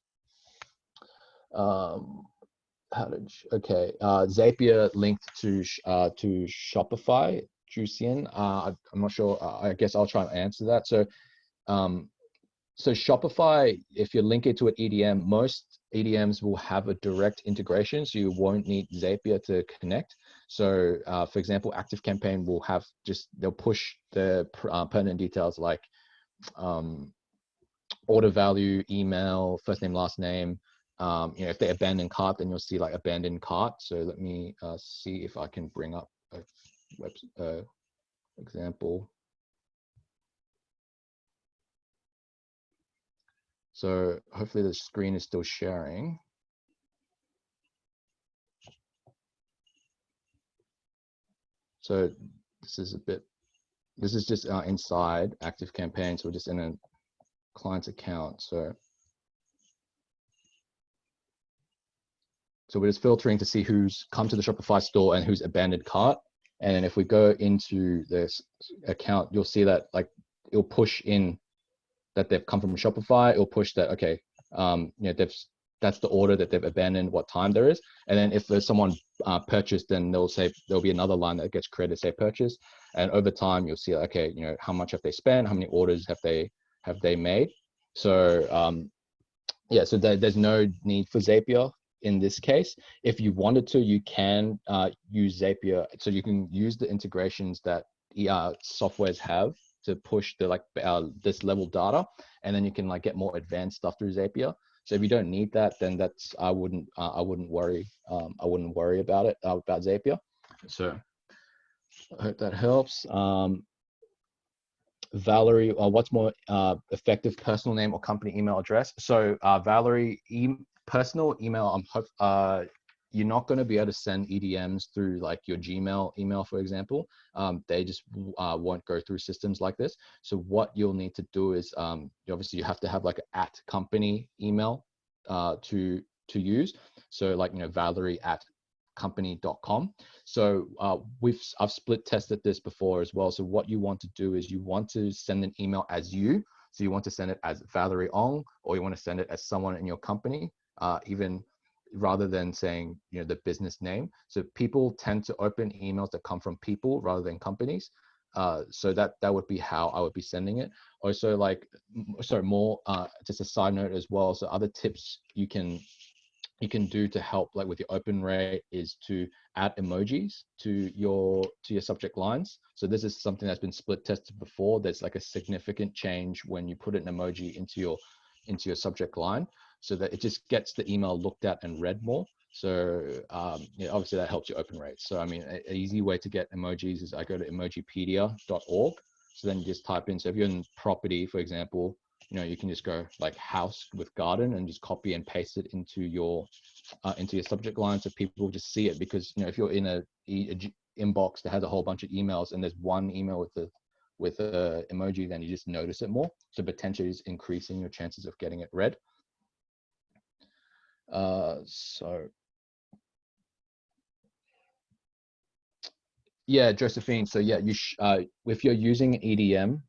Zapier linked to Shopify, Juician. I'm not sure. I guess I'll try and answer that. So, so Shopify, if you link it to an EDM, most EDMs will have a direct integration, so you won't need Zapier to connect. So, for example, ActiveCampaign will have they'll push the pertinent details like order value, email, first name, last name. You know, if they abandon cart, then you'll see like abandoned cart. So let me see if I can bring up a web example. So hopefully the screen is still sharing. So this is just inside ActiveCampaign. So we're just in a client's account. So we're just filtering to see who's come to the Shopify store and who's abandoned cart. And then if we go into this account, you'll see that like it'll push in that they've come from Shopify. It'll push that, okay, you know, that's the order that they've abandoned, what time there is. And then if there's someone purchased, then they'll say there'll be another line that gets created, say purchase. And over time, you'll see, okay, you know, how much have they spent? How many orders have they made? So yeah, so there's no need for Zapier in this case. If you wanted to, you can use Zapier. So you can use the integrations that softwares have to push the like this level data, and then you can like get more advanced stuff through Zapier. So if you don't need that, then that's I wouldn't worry about it about Zapier. So I hope that helps. Valerie, what's more effective, personal name or company email address? So Valerie, personal email, you're not going to be able to send EDMs through like your Gmail email, for example. They just won't go through systems like this. So what you'll need to do is obviously you have to have like an @company email to use. So like, you know, Valerie@company.com. So I've split tested this before as well. So what you want to do is you want to send an email as you. So you want to send it as Valerie Ong, or you want to send it as someone in your company, even rather than saying, you know, the business name. So people tend to open emails that come from people rather than companies. So that would be how I would be sending it. Also, like, sorry, more just a side note as well. So other tips you can do to help like with your open rate is to add emojis to your subject lines. So this is something that's been split tested before. There's like a significant change when you put an emoji into your subject line, so that it just gets the email looked at and read more. So yeah, obviously that helps your open rate. So I mean, an easy way to get emojis is I go to emojipedia.org. So then you just type in, so if you're in property, for example, you know, you can just go like house with garden and just copy and paste it into your subject line, so people just see it. Because, you know, if you're in a inbox that has a whole bunch of emails and there's one email with a emoji, then you just notice it more. So potentially is increasing your chances of getting it read. So yeah, Josephine. So yeah, if you're using EDM,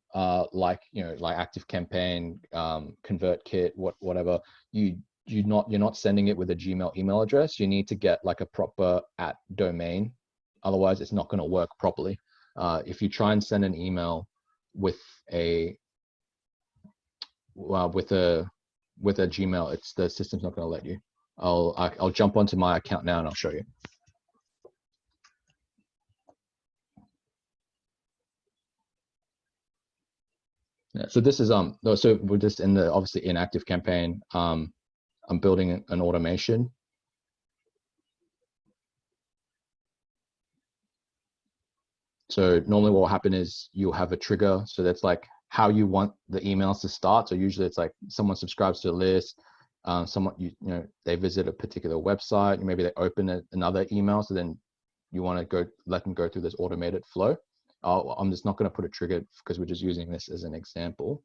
like, you know, like ActiveCampaign, ConvertKit, whatever, you're not sending it with a Gmail email address. You need to get like a proper @domain. Otherwise, it's not going to work properly. If you try and send an email with a Gmail, the system's not going to let you. I'll jump onto my account now and I'll show you. Yeah, so this is so we're just obviously in ActiveCampaign. I'm building an automation. So normally what will happen is you'll have a trigger. So that's like how you want the emails to start. So usually it's like someone subscribes to a list, someone they visit a particular website, maybe they open another email, so then you want to let them go through this automated flow. I'm just not going to put a trigger because we're just using this as an example.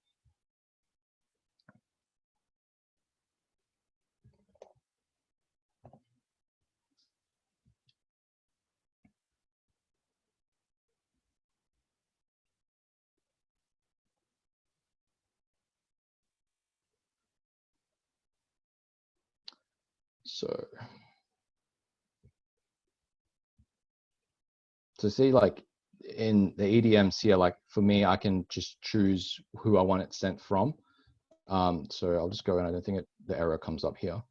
So see, like in the EDMs here, like for me, I can just choose who I want it sent from. So I'll just go, and I don't think the error comes up here.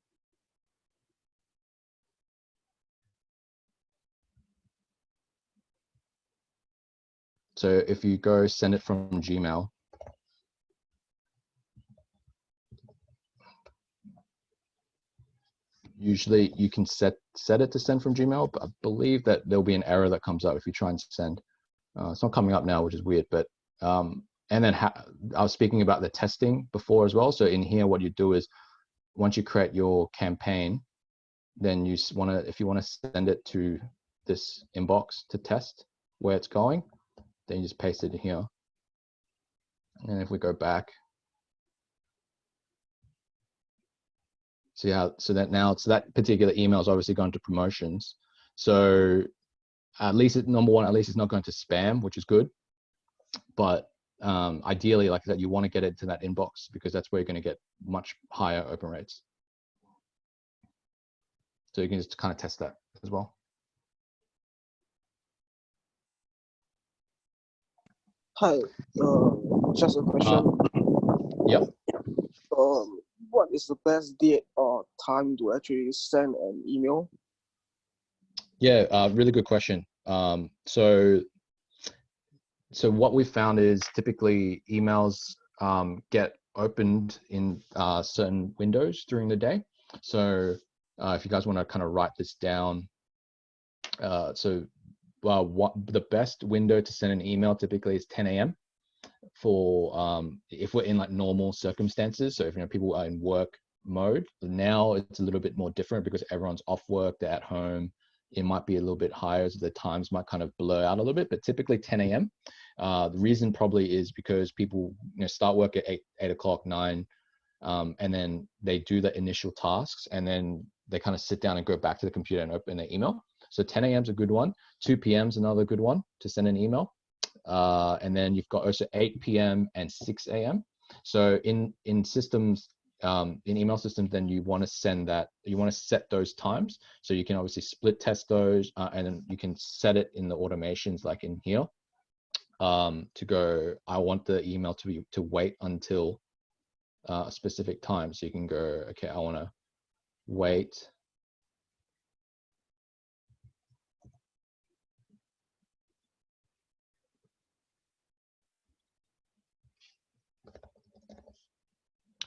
So if you go send it from Gmail, usually you can set it to send from Gmail, but I believe that there'll be an error that comes up if you try and send. It's not coming up now, which is weird, but and then I was speaking about the testing before as well. So in here, what you do is once you create your campaign, then if you want to send it to this inbox to test where it's going, then you just paste it in here. And if we go back, see how, so that particular email is obviously going to promotions. So at least number one, at least it's not going to spam, which is good. But ideally, like that, you want to get it to that inbox because that's where you're going to get much higher open rates. So you can just kind of test that as well. Hi, just a question. Yep. What is the best date or time to actually send an email? Yeah, really good question. So what we found is typically emails get opened in certain windows during the day. So if you guys want to kind of write this down, what the best window to send an email typically is 10 a.m. for if we're in like normal circumstances. So if people are in work mode, now it's a little bit more different because everyone's off work, they're at home. It might be a little bit higher, so the times might kind of blur out a little bit, but typically 10 a.m. The reason probably is because people start work at 8 o'clock, 9, and then they do the initial tasks, and then they kind of sit down and go back to the computer and open their email. So 10 a.m. is a good one. 2 p.m. is another good one to send an email. And then you've got also 8 p.m. and 6 a.m. So in systems, in email systems, then you want to set those times. So you can obviously split test those, and then you can set it in the automations like in here to go, I want the email to wait until a specific time. So you can go, okay, I want to wait.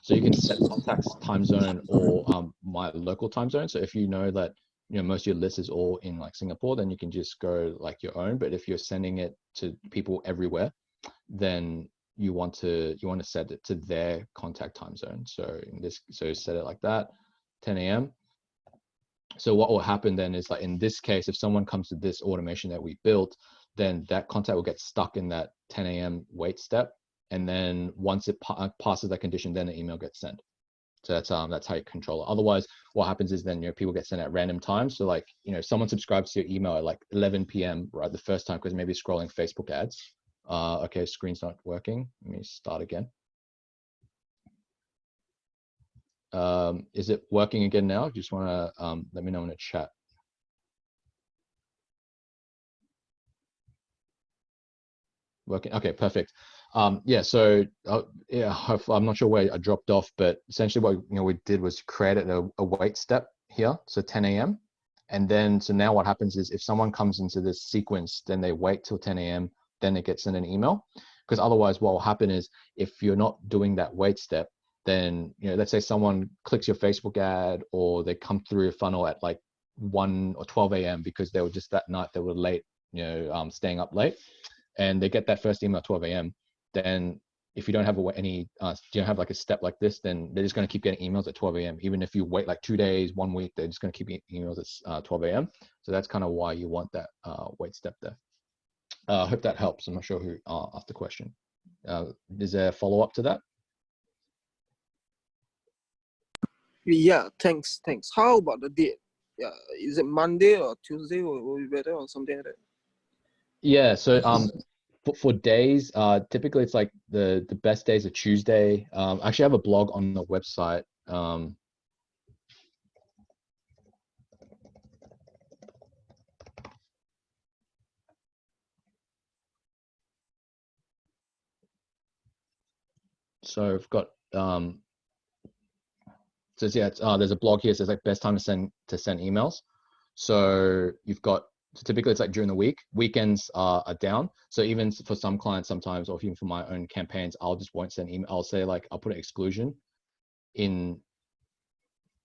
So you can set contacts time zone or my local time zone. So if you know that most of your list is all in like Singapore, then you can just go like your own. But if you're sending it to people everywhere, then you want to set it to their contact time zone. So set it like that, 10 a.m. So what will happen then is, like in this case, if someone comes to this automation that we built, then that contact will get stuck in that 10 a.m. wait step. And then once it passes that condition, then the email gets sent. So that's how you control it. Otherwise, what happens is then people get sent at random times. So like someone subscribes to your email at like 11 p.m. right the first time because maybe scrolling Facebook ads. Okay, screen's not working. Let me start again. Is it working again now? Just want to let me know in the chat. Working. Okay, perfect. Yeah, so yeah, I'm not sure where I dropped off, but essentially what we did was created a wait step here, so 10 a.m. And then so now what happens is if someone comes into this sequence, then they wait till 10 a.m. then it gets sent an email. Because otherwise, what will happen is if you're not doing that wait step, then let's say someone clicks your Facebook ad or they come through a funnel at like 1 or 12 a.m. because they were just that night they were late, staying up late, and they get that first email at 12 a.m. then if you don't have you don't have like a step like this, then they're just going to keep getting emails at 12 a.m. Even if you wait like 2 days, 1 week, they're just going to keep getting emails at 12 a.m. So that's kind of why you want that wait step there. I hope that helps. I'm not sure who asked the question. Is there a follow-up to that? Yeah, thanks. How about the date? Yeah, is it Monday or Tuesday or will be better or something like that? Yeah, so for days, typically it's like the best days are Tuesday. I actually have a blog on the website. So I've got so yeah, there's a blog here. Says like best time to send emails. So you've got, so typically it's like during the week. Weekends are down. So even for some clients sometimes, or even for my own campaigns, I'll just won't send email. I'll say like, I'll put an exclusion in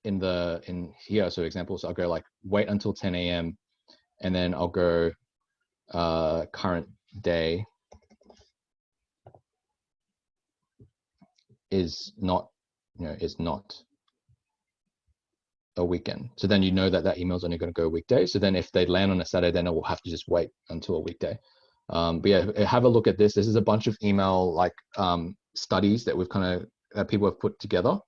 here. So example, so I'll go like wait until 10 a.m. and then I'll go current day is not, is not a weekend. So then you know that that email is only going to go weekday. So then if they land on a Saturday, then it will have to just wait until a weekday. But yeah, have a look at this. This is a bunch of email like studies that we've that people have put together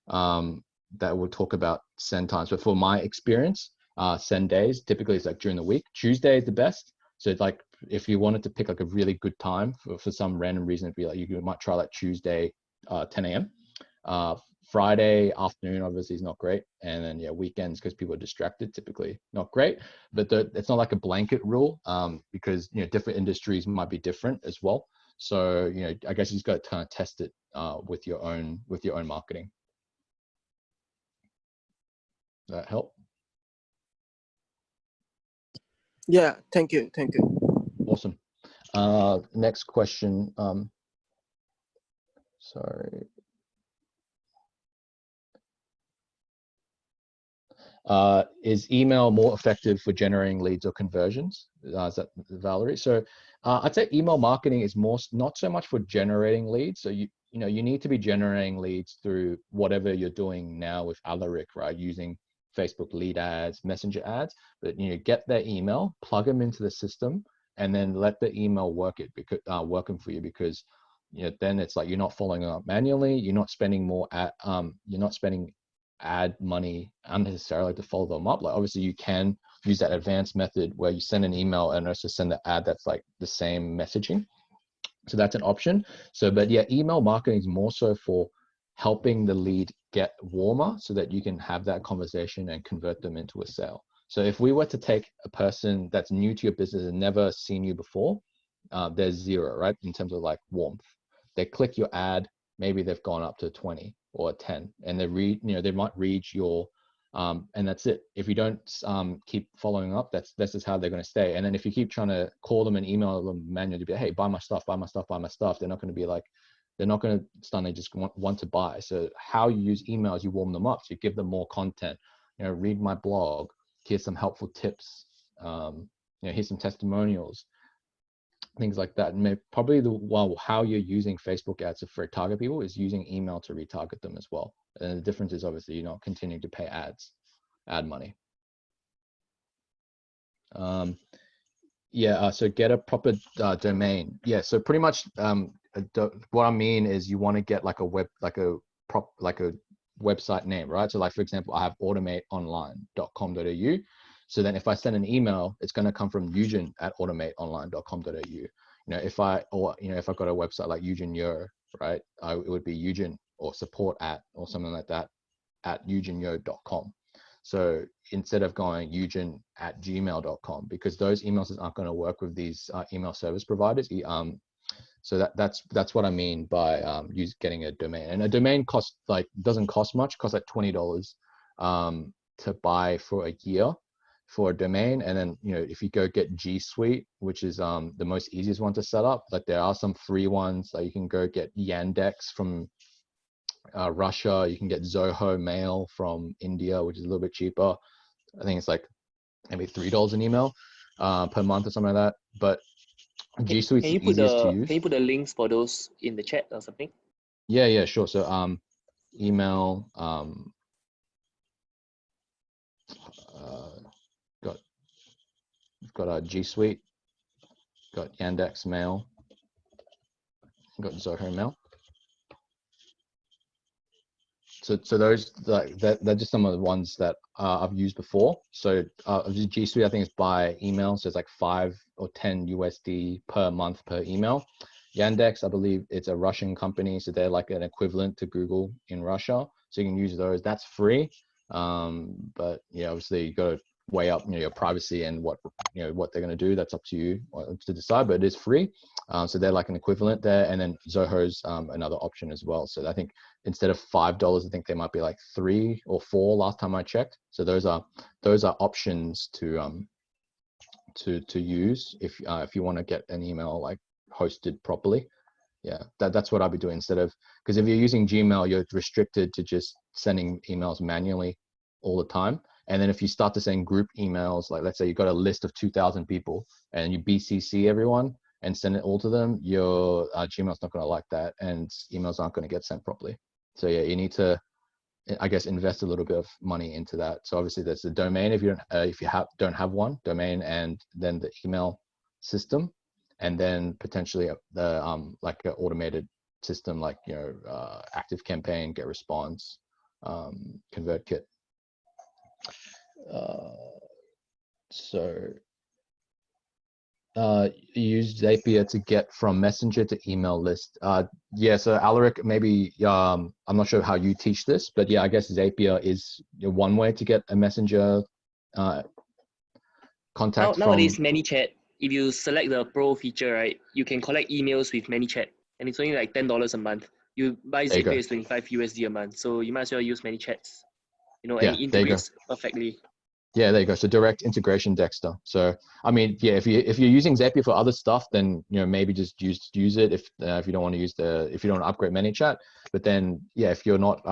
that will talk about send times. But for my experience, send days typically it's like during the week. Tuesday is the best. So it's like if you wanted to pick like a really good time for some random reason, it'd be like you might try like Tuesday 10 a.m. Friday afternoon obviously is not great, and then yeah, weekends because people are distracted typically not great. But it's not like a blanket rule because different industries might be different as well. So I guess you just got to kind of test it with your own marketing. Does that help? Yeah, thank you. Awesome. Next question. Sorry. Is email more effective for generating leads or conversions? Is that Valerie? So I'd say email marketing is not so much for generating leads. So you need to be generating leads through whatever you're doing now with Alaric, right? Using Facebook lead ads, messenger ads, but get their email, plug them into the system, and then let the email work them for you, because then it's like you're not following up manually, you're not spending more ad money unnecessarily to follow them up. Like obviously you can use that advanced method where you send an email and also send the ad that's like the same messaging. So that's an option. So, but yeah, email marketing is more so for helping the lead get warmer so that you can have that conversation and convert them into a sale. So if we were to take a person that's new to your business and never seen you before, there's 0, right? In terms of like warmth. They click your ad, maybe they've gone up to 20 or 10, and they might read your, and that's it. If you don't keep following up, that's just how they're going to stay. And then if you keep trying to call them and email them manually, be like, hey, buy my stuff, they're not going to be like, they're not going to suddenly just want to buy. So how you use emails, you warm them up. So you give them more content, read my blog, here's some helpful tips, here's some testimonials, things like that. And probably how you're using Facebook ads for target people is using email to retarget them as well. And the difference is obviously you're not continuing to pay ad money. So get a proper domain. Yeah, so pretty much what I mean is you want to get like a website name, right? So like for example, I have automateonline.com.au. So then if I send an email, it's going to come from Yujin at automateonline.com.au. If I've got a website like Yujin Yeoh, right? It would be Yujin or support at or something like that at yujinyeoh.com. So instead of going Yujin at gmail.com, because those emails aren't going to work with these email service providers. So that's what I mean by getting a domain. And a domain doesn't cost much, costs like $20 to buy for a year for a domain. And then if you go get G Suite, which is the most easiest one to set up, like there are some free ones. Like you can go get Yandex from Russia, you can get Zoho Mail from India, which is a little bit cheaper. I think it's like maybe $3 an email per month or something like that. But G Suite's Can you the put easiest to the use. Can you put the links for those in the chat or something? Yeah, sure. So email got we've got our G Suite, got Yandex Mail, got Zoho Mail. So those they're just some of the ones that I've used before. So G Suite I think is by email, so it's like 5 or 10 USD per month per email. Yandex, I believe it's a Russian company, so they're like an equivalent to Google in Russia. So you can use those. That's free, but yeah, obviously you got to weigh up your privacy and what what they're going to do. That's up to you to decide, but it is free. So they're like an equivalent there, and then Zoho's another option as well. So I think instead of $5, I think they might be like 3 or 4 last time I checked. So those are options to use if you want to get an email like hosted properly. Yeah, that's what I'll be doing instead of, because if you're using Gmail, you're restricted to just sending emails manually all the time. And then if you start to send group emails, like let's say you've got a list of 2,000 people and you BCC everyone and send it all to them, your Gmail's not going to like that, and emails aren't going to get sent properly. So yeah, you need to, I guess, invest a little bit of money into that. So obviously there's the domain if you don't have one domain, and then the email system, and then potentially the like an automated system like ActiveCampaign, GetResponse, ConvertKit. So use Zapier to get from Messenger to email list. Yeah, so Alaric, maybe I'm not sure how you teach this, but yeah, I guess Zapier is one way to get a Messenger contact Nowadays, from. ManyChat, if you select the Pro feature, right, you can collect emails with ManyChat, and it's only like $10 a month. You buy There you Zapier go. is 25 USD a month, so you might as well use ManyChats. And Yeah, it there you go. integrates perfectly. Yeah, there you go. So direct integration, Dexter. So I mean, yeah, if you're using Zapier for other stuff, then maybe just use it if you don't want to if you don't want to upgrade ManyChat. But then yeah, if you're not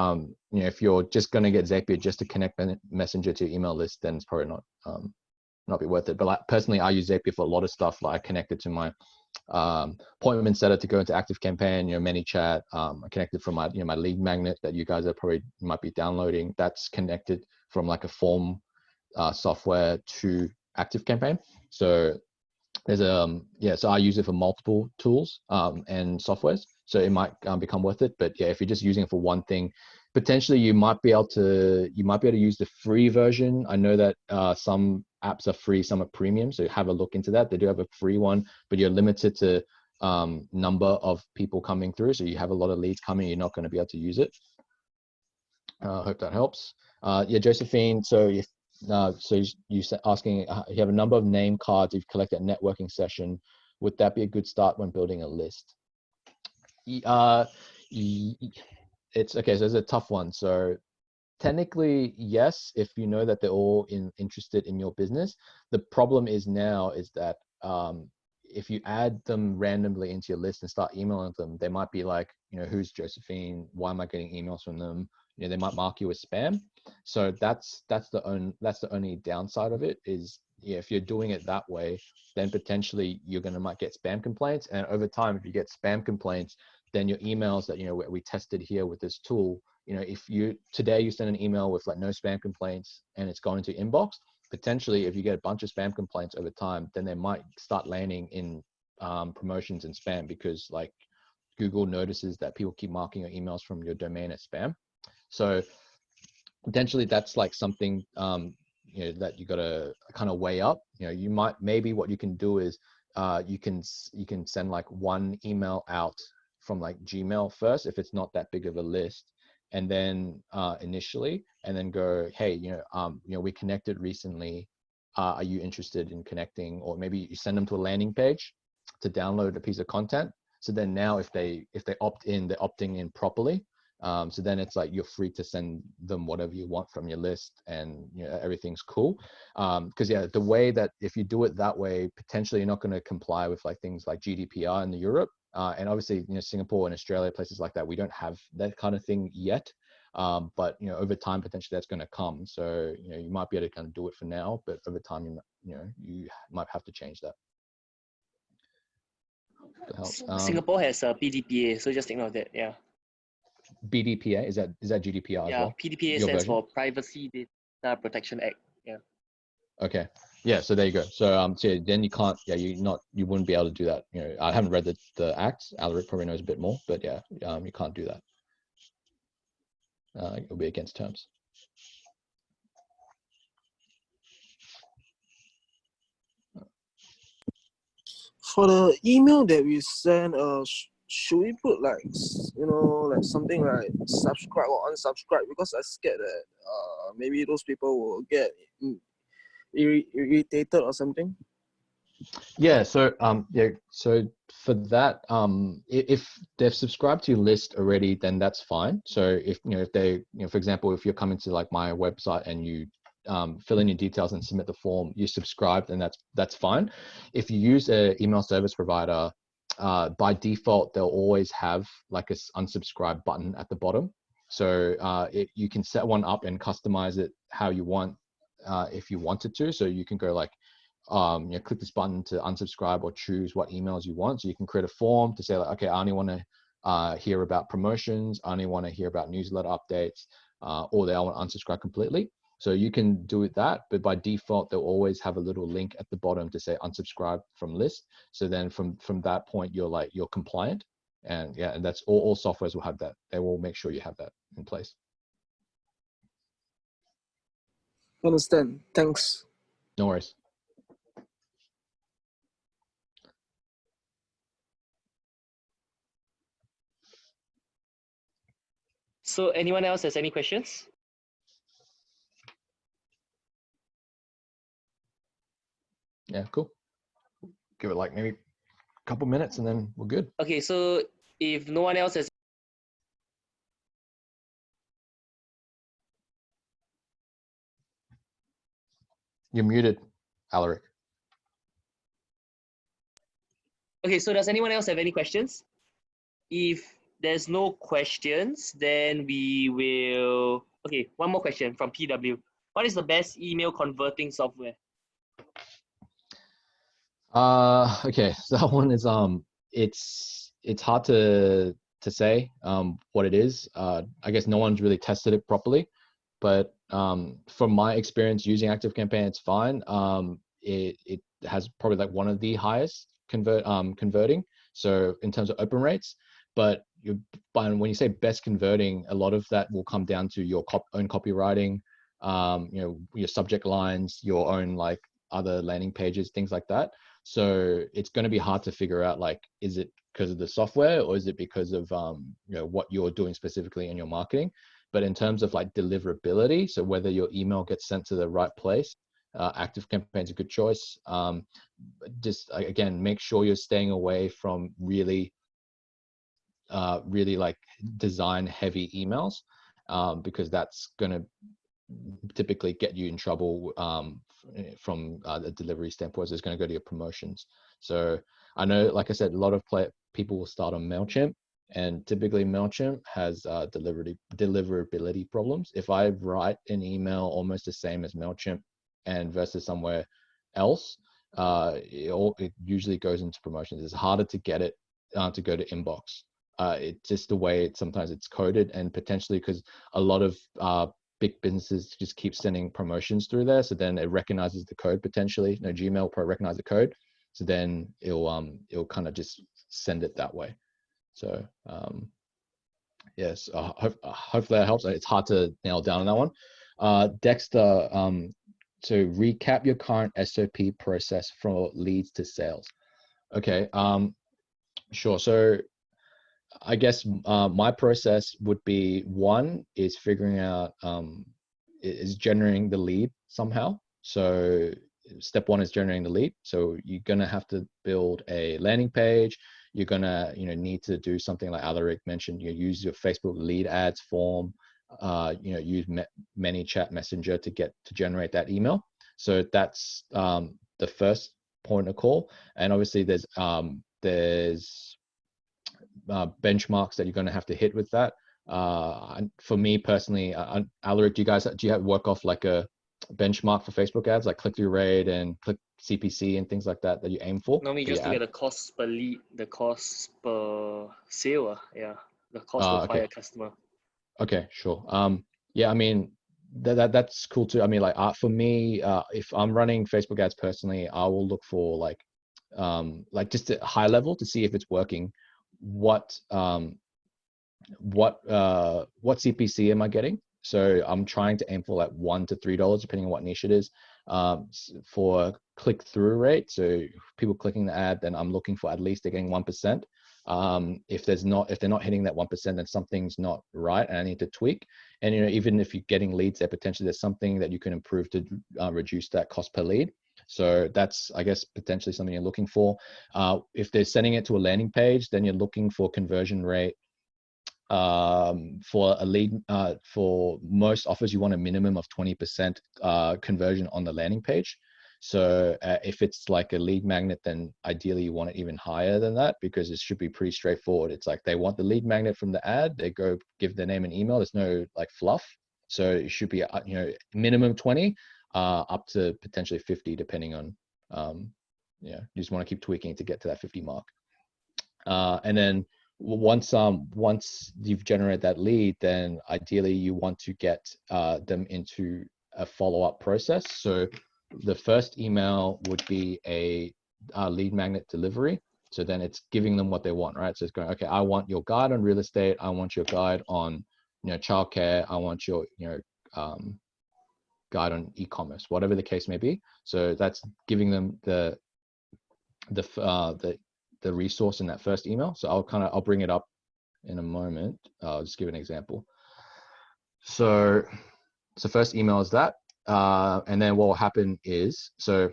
if you're just gonna get Zapier just to connect Messenger to your email list, then it's probably not be worth it. But like personally, I use Zapier for a lot of stuff. Like I connected to my appointment setter to go into ActiveCampaign, ManyChat. I connected from my my lead magnet that you guys are probably might be downloading. That's connected from like a form software to ActiveCampaign. So there's so I use it for multiple tools and softwares, so it might become worth it. But yeah, if you're just using it for one thing, potentially you might be able to use the free version. I know that some apps are free, some are premium, so have a look into that. They do have a free one, but you're limited to number of people coming through, so you have a lot of leads coming, you're not going to be able to use it. Hope that helps. Yeah, Josephine, so if so you asking, you have a number of name cards you've collected at networking session. Would that be a good start when building a list? It's okay. So it's a tough one. So technically, yes, if you know that they're all interested in your business. The problem is now is that if you add them randomly into your list and start emailing them, they might be like, who's Josephine? Why am I getting emails from them? They might mark you as spam. So that's the only downside of it is, if you're doing it that way, then potentially you're might get spam complaints. And over time, if you get spam complaints, then your emails that we tested here with this tool, if today you send an email with like no spam complaints and it's gone into inbox, potentially if you get a bunch of spam complaints over time, then they might start landing in promotions and spam, because like Google notices that people keep marking your emails from your domain as spam. So potentially that's like something that you got to kind of weigh up. You might, maybe what you can do is you can send like one email out from like Gmail first if it's not that big of a list, and then initially, and then go, hey, we connected recently, are you interested in connecting? Or maybe you send them to a landing page to download a piece of content. So then now if they opt in, they're opting in properly. So then it's like you're free to send them whatever you want from your list, and everything's cool. Because yeah, the way that if you do it that way, potentially you're not going to comply with like things like GDPR in Europe, and obviously Singapore and Australia, places like that, we don't have that kind of thing yet. But over time potentially that's going to come. So you might be able to kind of do it for now, but over time you might have to change that. that helps. Singapore has a PDPA, so just take note of that. Yeah. BDPA, is that GDPR as Yeah. well? PDPA Your stands version? for Privacy Data Protection Act. Yeah. Okay. Yeah, so there you go. So so yeah, then you can't, yeah, you wouldn't be able to do that. You know, I haven't read the act. Alaric probably knows a bit more, but yeah, you can't do that. It'll be against terms. For the email that we send, should we put like like something like subscribe or unsubscribe? Because I scared that maybe those people will get irritated or something. Yeah, so so for that, if they've subscribed to your list already, then that's fine. So if they, for example, if you're coming to like my website and you fill in your details and submit the form, you subscribe, then that's fine. If you use an email service provider, by default they'll always have like a unsubscribe button at the bottom. So you can set one up and customize it how you want, if you wanted to. So you can go like, click this button to unsubscribe or choose what emails you want. So you can create a form to say like, okay, I only want to hear about promotions, I only want to hear about newsletter updates, or they want to unsubscribe completely. So you can do it that, but by default, they'll always have a little link at the bottom to say unsubscribe from list. So then from that point, you're compliant. And yeah, and that's all softwares will have that. They will make sure you have that in place. Understand. Thanks. No worries. So anyone else has any questions? Yeah, cool. Give it like maybe a couple minutes and then we're good. Okay, so if no one else has You're muted, Alaric. Okay, so does anyone else have any questions? If there's no questions, then we will. Okay, one more question from PW. What is the best email converting software? Okay, so that one is it's hard to say what it is. I guess no one's really tested it properly, but from my experience using ActiveCampaign, it's fine. It has probably like one of the highest converting. So in terms of open rates, but when you say best converting, a lot of that will come down to your own copywriting, your subject lines, your own like other landing pages, things like that. So it's going to be hard to figure out like, is it because of the software or is it because of what you're doing specifically in your marketing? But in terms of like deliverability, so whether your email gets sent to the right place, ActiveCampaign is a good choice. Just again, make sure you're staying away from really like design heavy emails, because that's going to typically get you in trouble from the delivery standpoint. So it's going to go to your promotions. So I know, like I said, a lot of people will start on MailChimp, and typically MailChimp has deliverability problems. If I write an email almost the same as MailChimp and versus somewhere else, it usually goes into promotions. It's harder to get it to go to inbox. It's just the way sometimes it's coded, and potentially because a lot of big businesses just keep sending promotions through there, so then it recognizes the code potentially. Gmail will probably recognize the code, so then it'll kind of just send it that way. So yes, hopefully that helps. It's hard to nail down on that one. Dexter, to recap your current SOP process from leads to sales. Okay, sure. So I guess my process would be, one is figuring out is generating the lead somehow. So step one is generating the lead. So you're gonna have to build a landing page. You're gonna need to do something like Alaric mentioned. You use your Facebook lead ads form. Use ManyChat Messenger to generate that email. So that's the first point of call. And obviously there's benchmarks that you're going to have to hit with that. For me personally, Alaric, do you work off like a benchmark for Facebook ads, like click-through rate and CPC and things like that you aim for? Normally for just your look at ad? the cost per lead, the cost per sale. Yeah, the cost to acquire Okay. a customer. Okay, sure. Yeah, I mean, that's cool too. I mean, like, for me, if I'm running Facebook ads personally, I will look for like just at high level to see if it's working. What CPC am I getting? So I'm trying to aim for like $1 to $3, depending on what niche it is. For click-through rate, so people clicking the ad, then I'm looking for at least they're getting 1%. If they're not hitting that 1%, then something's not right, and I need to tweak. And even if you're getting leads there, potentially there's something that you can improve to reduce that cost per lead. So that's, I guess, potentially something you're looking for. If they're sending it to a landing page, then you're looking for conversion rate. For a lead, for most offers, you want a minimum of 20% conversion on the landing page. So if it's like a lead magnet, then ideally you want it even higher than that, because it should be pretty straightforward. It's like they want the lead magnet from the ad, they go give their name and email. There's no like fluff. So it should be minimum 20, up to potentially 50, depending on you just want to keep tweaking to get to that 50 mark. And then once you've generated that lead, then ideally you want to get them into a follow-up process. So the first email would be a lead magnet delivery. So then it's giving them what they want, right? So it's going, okay, I want your guide on real estate. I want your guide on childcare. I want your guide on e-commerce, whatever the case may be. So that's giving them the resource in that first email. So I'll bring it up in a moment. I'll just give an example. So first email is that, and then what will happen is, so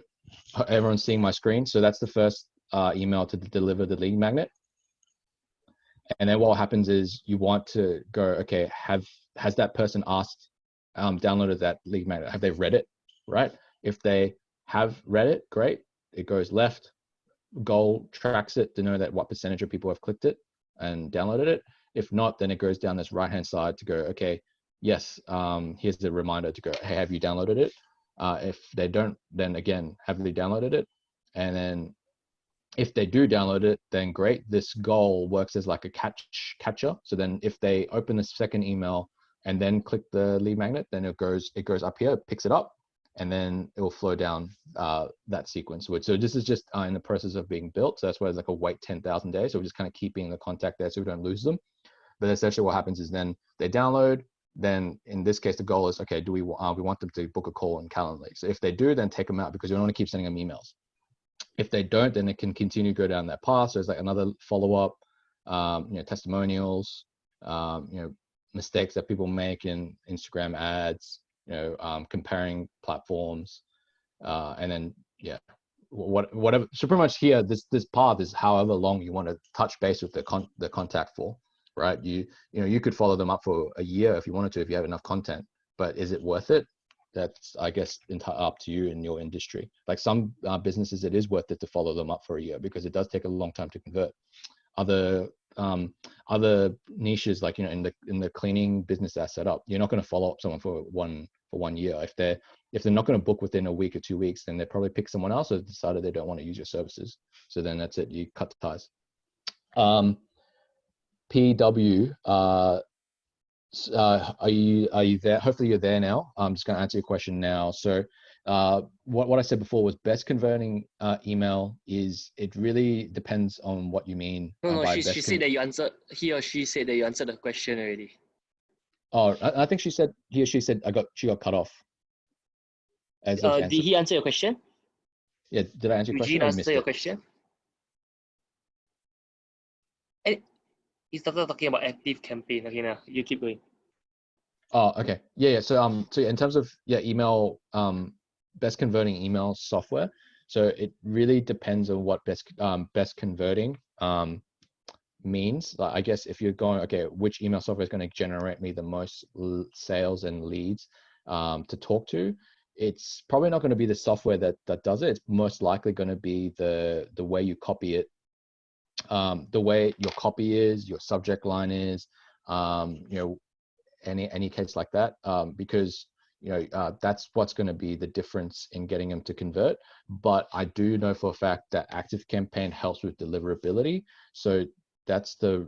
everyone's seeing my screen. So that's the first email to deliver the lead magnet. And then what happens is you want to go, okay, has that person downloaded that lead magnet? Have they read it, right? If they have read it, great. It goes left. Goal tracks it to know that what percentage of people have clicked it and downloaded it. If not, then it goes down this right hand side to go, okay, yes, here's the reminder to go, hey, have you downloaded it? If they don't, then again, have they downloaded it? And then if they do download it, then great. This goal works as like a catcher. So then if they open the second email and then click the lead magnet, then it goes up here, picks it up, and then it will flow down that sequence. So this is just in the process of being built. So that's why it's like a wait 10,000 days. So we're just kind of keeping the contact there so we don't lose them. But essentially what happens is then they download. Then in this case, the goal is, okay, do we want them to book a call in Calendly? So if they do, then take them out, because we don't want to keep sending them emails. If they don't, then it can continue to go down that path. So it's like another follow-up, testimonials, mistakes that people make in Instagram ads, comparing platforms, and then whatever. So pretty much here, this path is however long you want to touch base with the contact for, right? You could follow them up for a year if you wanted to, if you have enough content. But is it worth it? That's, I guess, up to you in your industry. Like some businesses, it is worth it to follow them up for a year, because it does take a long time to convert. Other niches, like in the cleaning business that's set up, you're not going to follow up someone for one year. If they're not going to book within a week or 2 weeks, then they probably pick someone else or decided they don't want to use your services. So then that's it. You cut ties. PW. Are you there? Hopefully you're there now. I'm just going to answer your question now. So what I said before was best converting email is, it really depends on what you mean by best. She said that you answered, he or she said that you answered the question already. Oh, I think she said, he or she said she got cut off. Did he answer your question? Yeah, did I answer your question? Eugene answer your question? And he started talking about ActiveCampaign. Okay, now you keep going. Oh, okay. Yeah. So in terms of email, best converting email software. So it really depends on what best converting means. Like, I guess if you're going, okay, which email software is going to generate me the most sales and leads to talk to, it's probably not going to be the software that does it. It's most likely going to be the way you copy it, the way your copy is, your subject line is, any case like that, because that's what's going to be the difference in getting them to convert. But I do know for a fact that ActiveCampaign helps with deliverability. So that's the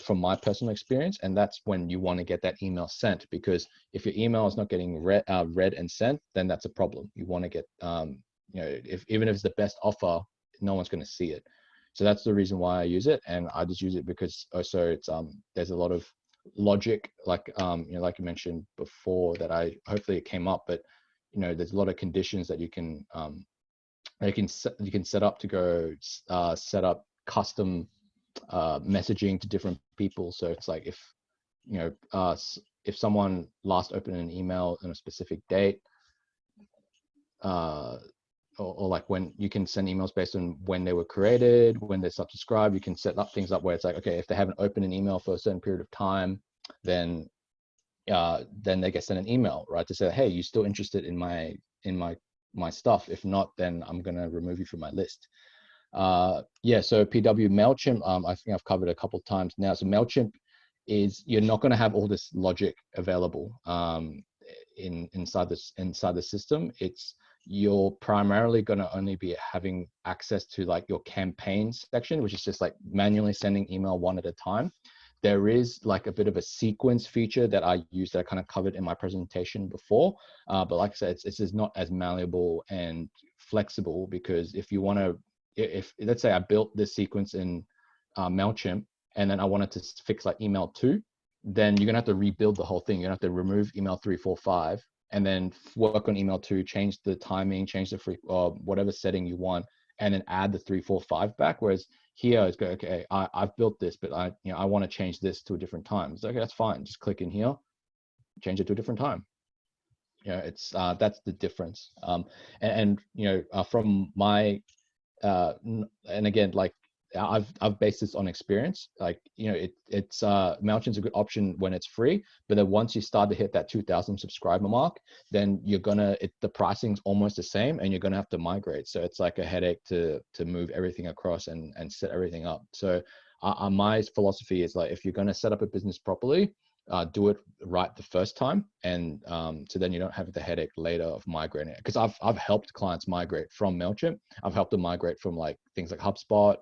from my personal experience, and that's when you want to get that email sent, because if your email is not getting read and sent, then that's a problem. You want to get even if it's the best offer, no one's going to see it. So that's the reason why I use it, and I just use it because also it's there's a lot of logic, like like you mentioned before, that hopefully it came up, but there's a lot of conditions that you can set up to go set up custom messaging to different people. So it's like if someone last opened an email on a specific date, or like when you can send emails based on when they were created, when they subscribed, you can set up things up where it's like, okay, if they haven't opened an email for a certain period of time, then they get sent an email, right, to say, hey, you still interested in my stuff? If not, then I'm gonna remove you from my list. So PW MailChimp, I think I've covered a couple of times now. So MailChimp is, you're not going to have all this logic available inside the system. You're primarily going to only be having access to like your campaigns section, which is just like manually sending email one at a time. There is like a bit of a sequence feature that I use that I kind of covered in my presentation before, but like I said, it's just not as malleable and flexible, because if you want to, if let's say I built this sequence in MailChimp and then I wanted to fix like email 2, then you're gonna have to rebuild the whole thing. You're gonna have to remove email 3, 4, 5, and then work on email 2, change the timing, change the whatever setting you want, and then add the 3, 4, 5 back. Whereas here it's go, okay, I've built this, but I want to change this to a different time. It's okay, that's fine. Just click in here, change it to a different time. It's that's the difference. And from my and again, like I've based this on experience. Like it's MailChimp's a good option when it's free, but then once you start to hit that 2,000 subscriber mark, then you're gonna the pricing's almost the same, and you're gonna have to migrate. So it's like a headache to move everything across and set everything up. So my philosophy is like, if you're gonna set up a business properly, do it right the first time, and so then you don't have the headache later of migrating it. Because I've helped clients migrate from MailChimp. I've helped them migrate from like things like HubSpot,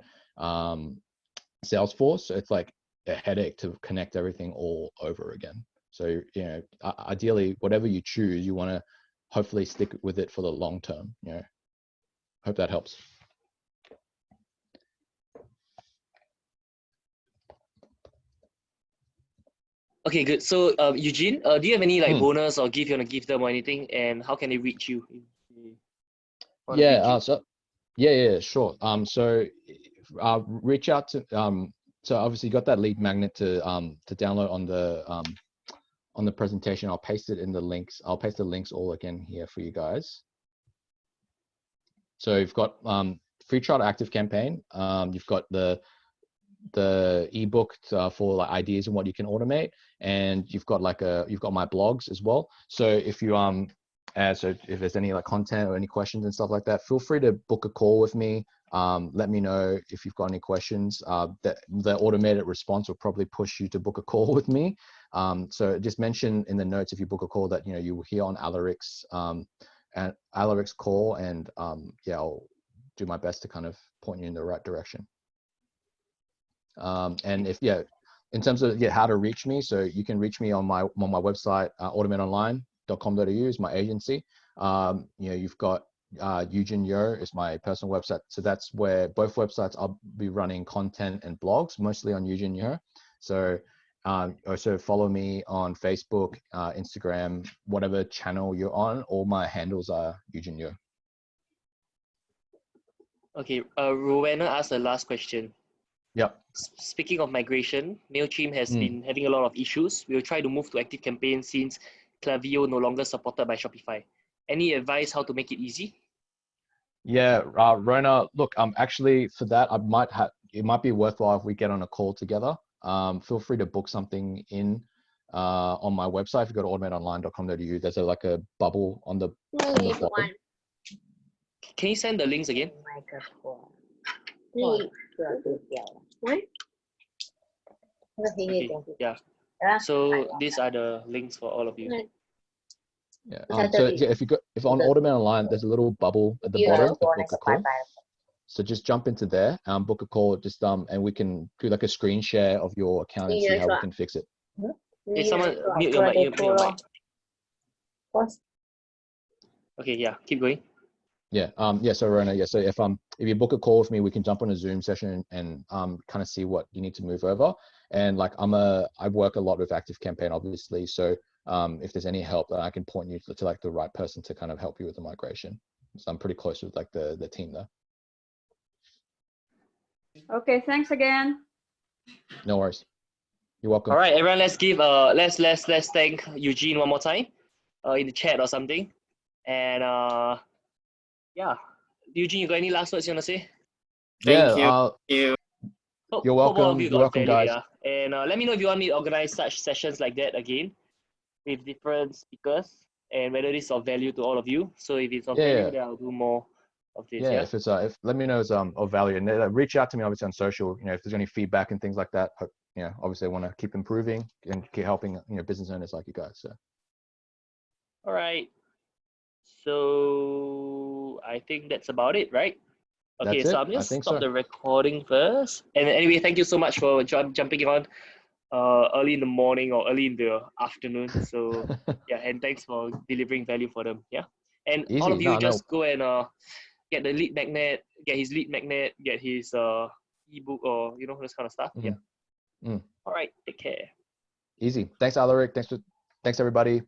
Salesforce. So it's like a headache to connect everything all over again. So ideally, whatever you choose, you want to hopefully stick with it for the long term. Hope that helps. Okay, good. So, Eugene, do you have any like bonus or gift you want to give them or anything? And how can they reach you? Sure. So, reach out to so obviously you got that lead magnet to download on the presentation. I'll paste it in the links. I'll paste the links all again here for you guys. So you've got free trial to ActiveCampaign. You've got the ebook for like ideas and what you can automate, and you've got my blogs as well. So if you so if there's any like content or any questions and stuff like that, feel free to book a call with me. Let me know if you've got any questions. The automated response will probably push you to book a call with me. So just mention in the notes if you book a call that you will hear on Alaric's call, and I'll do my best to kind of point you in the right direction. And if in terms of how to reach me, so you can reach me on my website, automateonline.com.au is my agency. You've got Yujin Yeoh is my personal website, so that's where both websites I'll be running content and blogs, mostly on Yujin Yeoh. So also follow me on Facebook, Instagram, whatever channel you're on. All my handles are Yujin Yeoh. Okay, Rowena asked the last question. Yep. Speaking of migration, MailChimp has been having a lot of issues. We'll try to move to ActiveCampaign since Klaviyo no longer supported by Shopify. Any advice how to make it easy? Yeah, Rona, look, actually for that, it might be worthwhile if we get on a call together. Feel free to book something in on my website. If you go to automateonline.com.au, there's like a bubble on the bottom. Can you send the links again? Okay, yeah. So these are the links for all of you. Yeah. Bisa So jadi. yeah, if on Automate Online, there's a little bubble at the You bottom know, of go book a next call. part. So just jump into there, book a call, just and we can do like a screen share of your account and see how we can fix it. Hey, someone mute your mic. Mute your mic. Okay, yeah, keep going. Yeah. So Rona, yeah. So if you book a call with me, we can jump on a Zoom session and kind of see what you need to move over. And like I work a lot with ActiveCampaign, obviously. So if there's any help, that I can point you to like the right person to kind of help you with the migration. So I'm pretty close with like the team there. Okay, thanks again. No worries. You're welcome. All right, everyone, let's give let's thank Eugene one more time in the chat or something. And yeah, Eugene, you got any last words you want to say? Thank you. Hope You're all of welcome. you You're got welcome, value, guys. yeah. And let me know if you want me to organize such sessions like that again with different speakers and whether it's of value to all of you. So if it's of value, then I'll do more of this. Yeah, if it's if let me know it's of value, and reach out to me obviously on social. You know, if there's any feedback and things like that. You know, obviously I want to keep improving and keep helping business owners like you guys. So. All right. So I think that's about it, right? Okay, That's so it. I'm just I think stop so. the recording first. And anyway, thank you so much for jumping on early in the morning or early in the afternoon. So yeah, and thanks for delivering value for them. Yeah. And all of you just go and get the lead magnet, get his lead magnet, get his ebook or this kind of stuff. Yeah. All right, take care. Easy. Thanks, Alaric. Thanks everybody.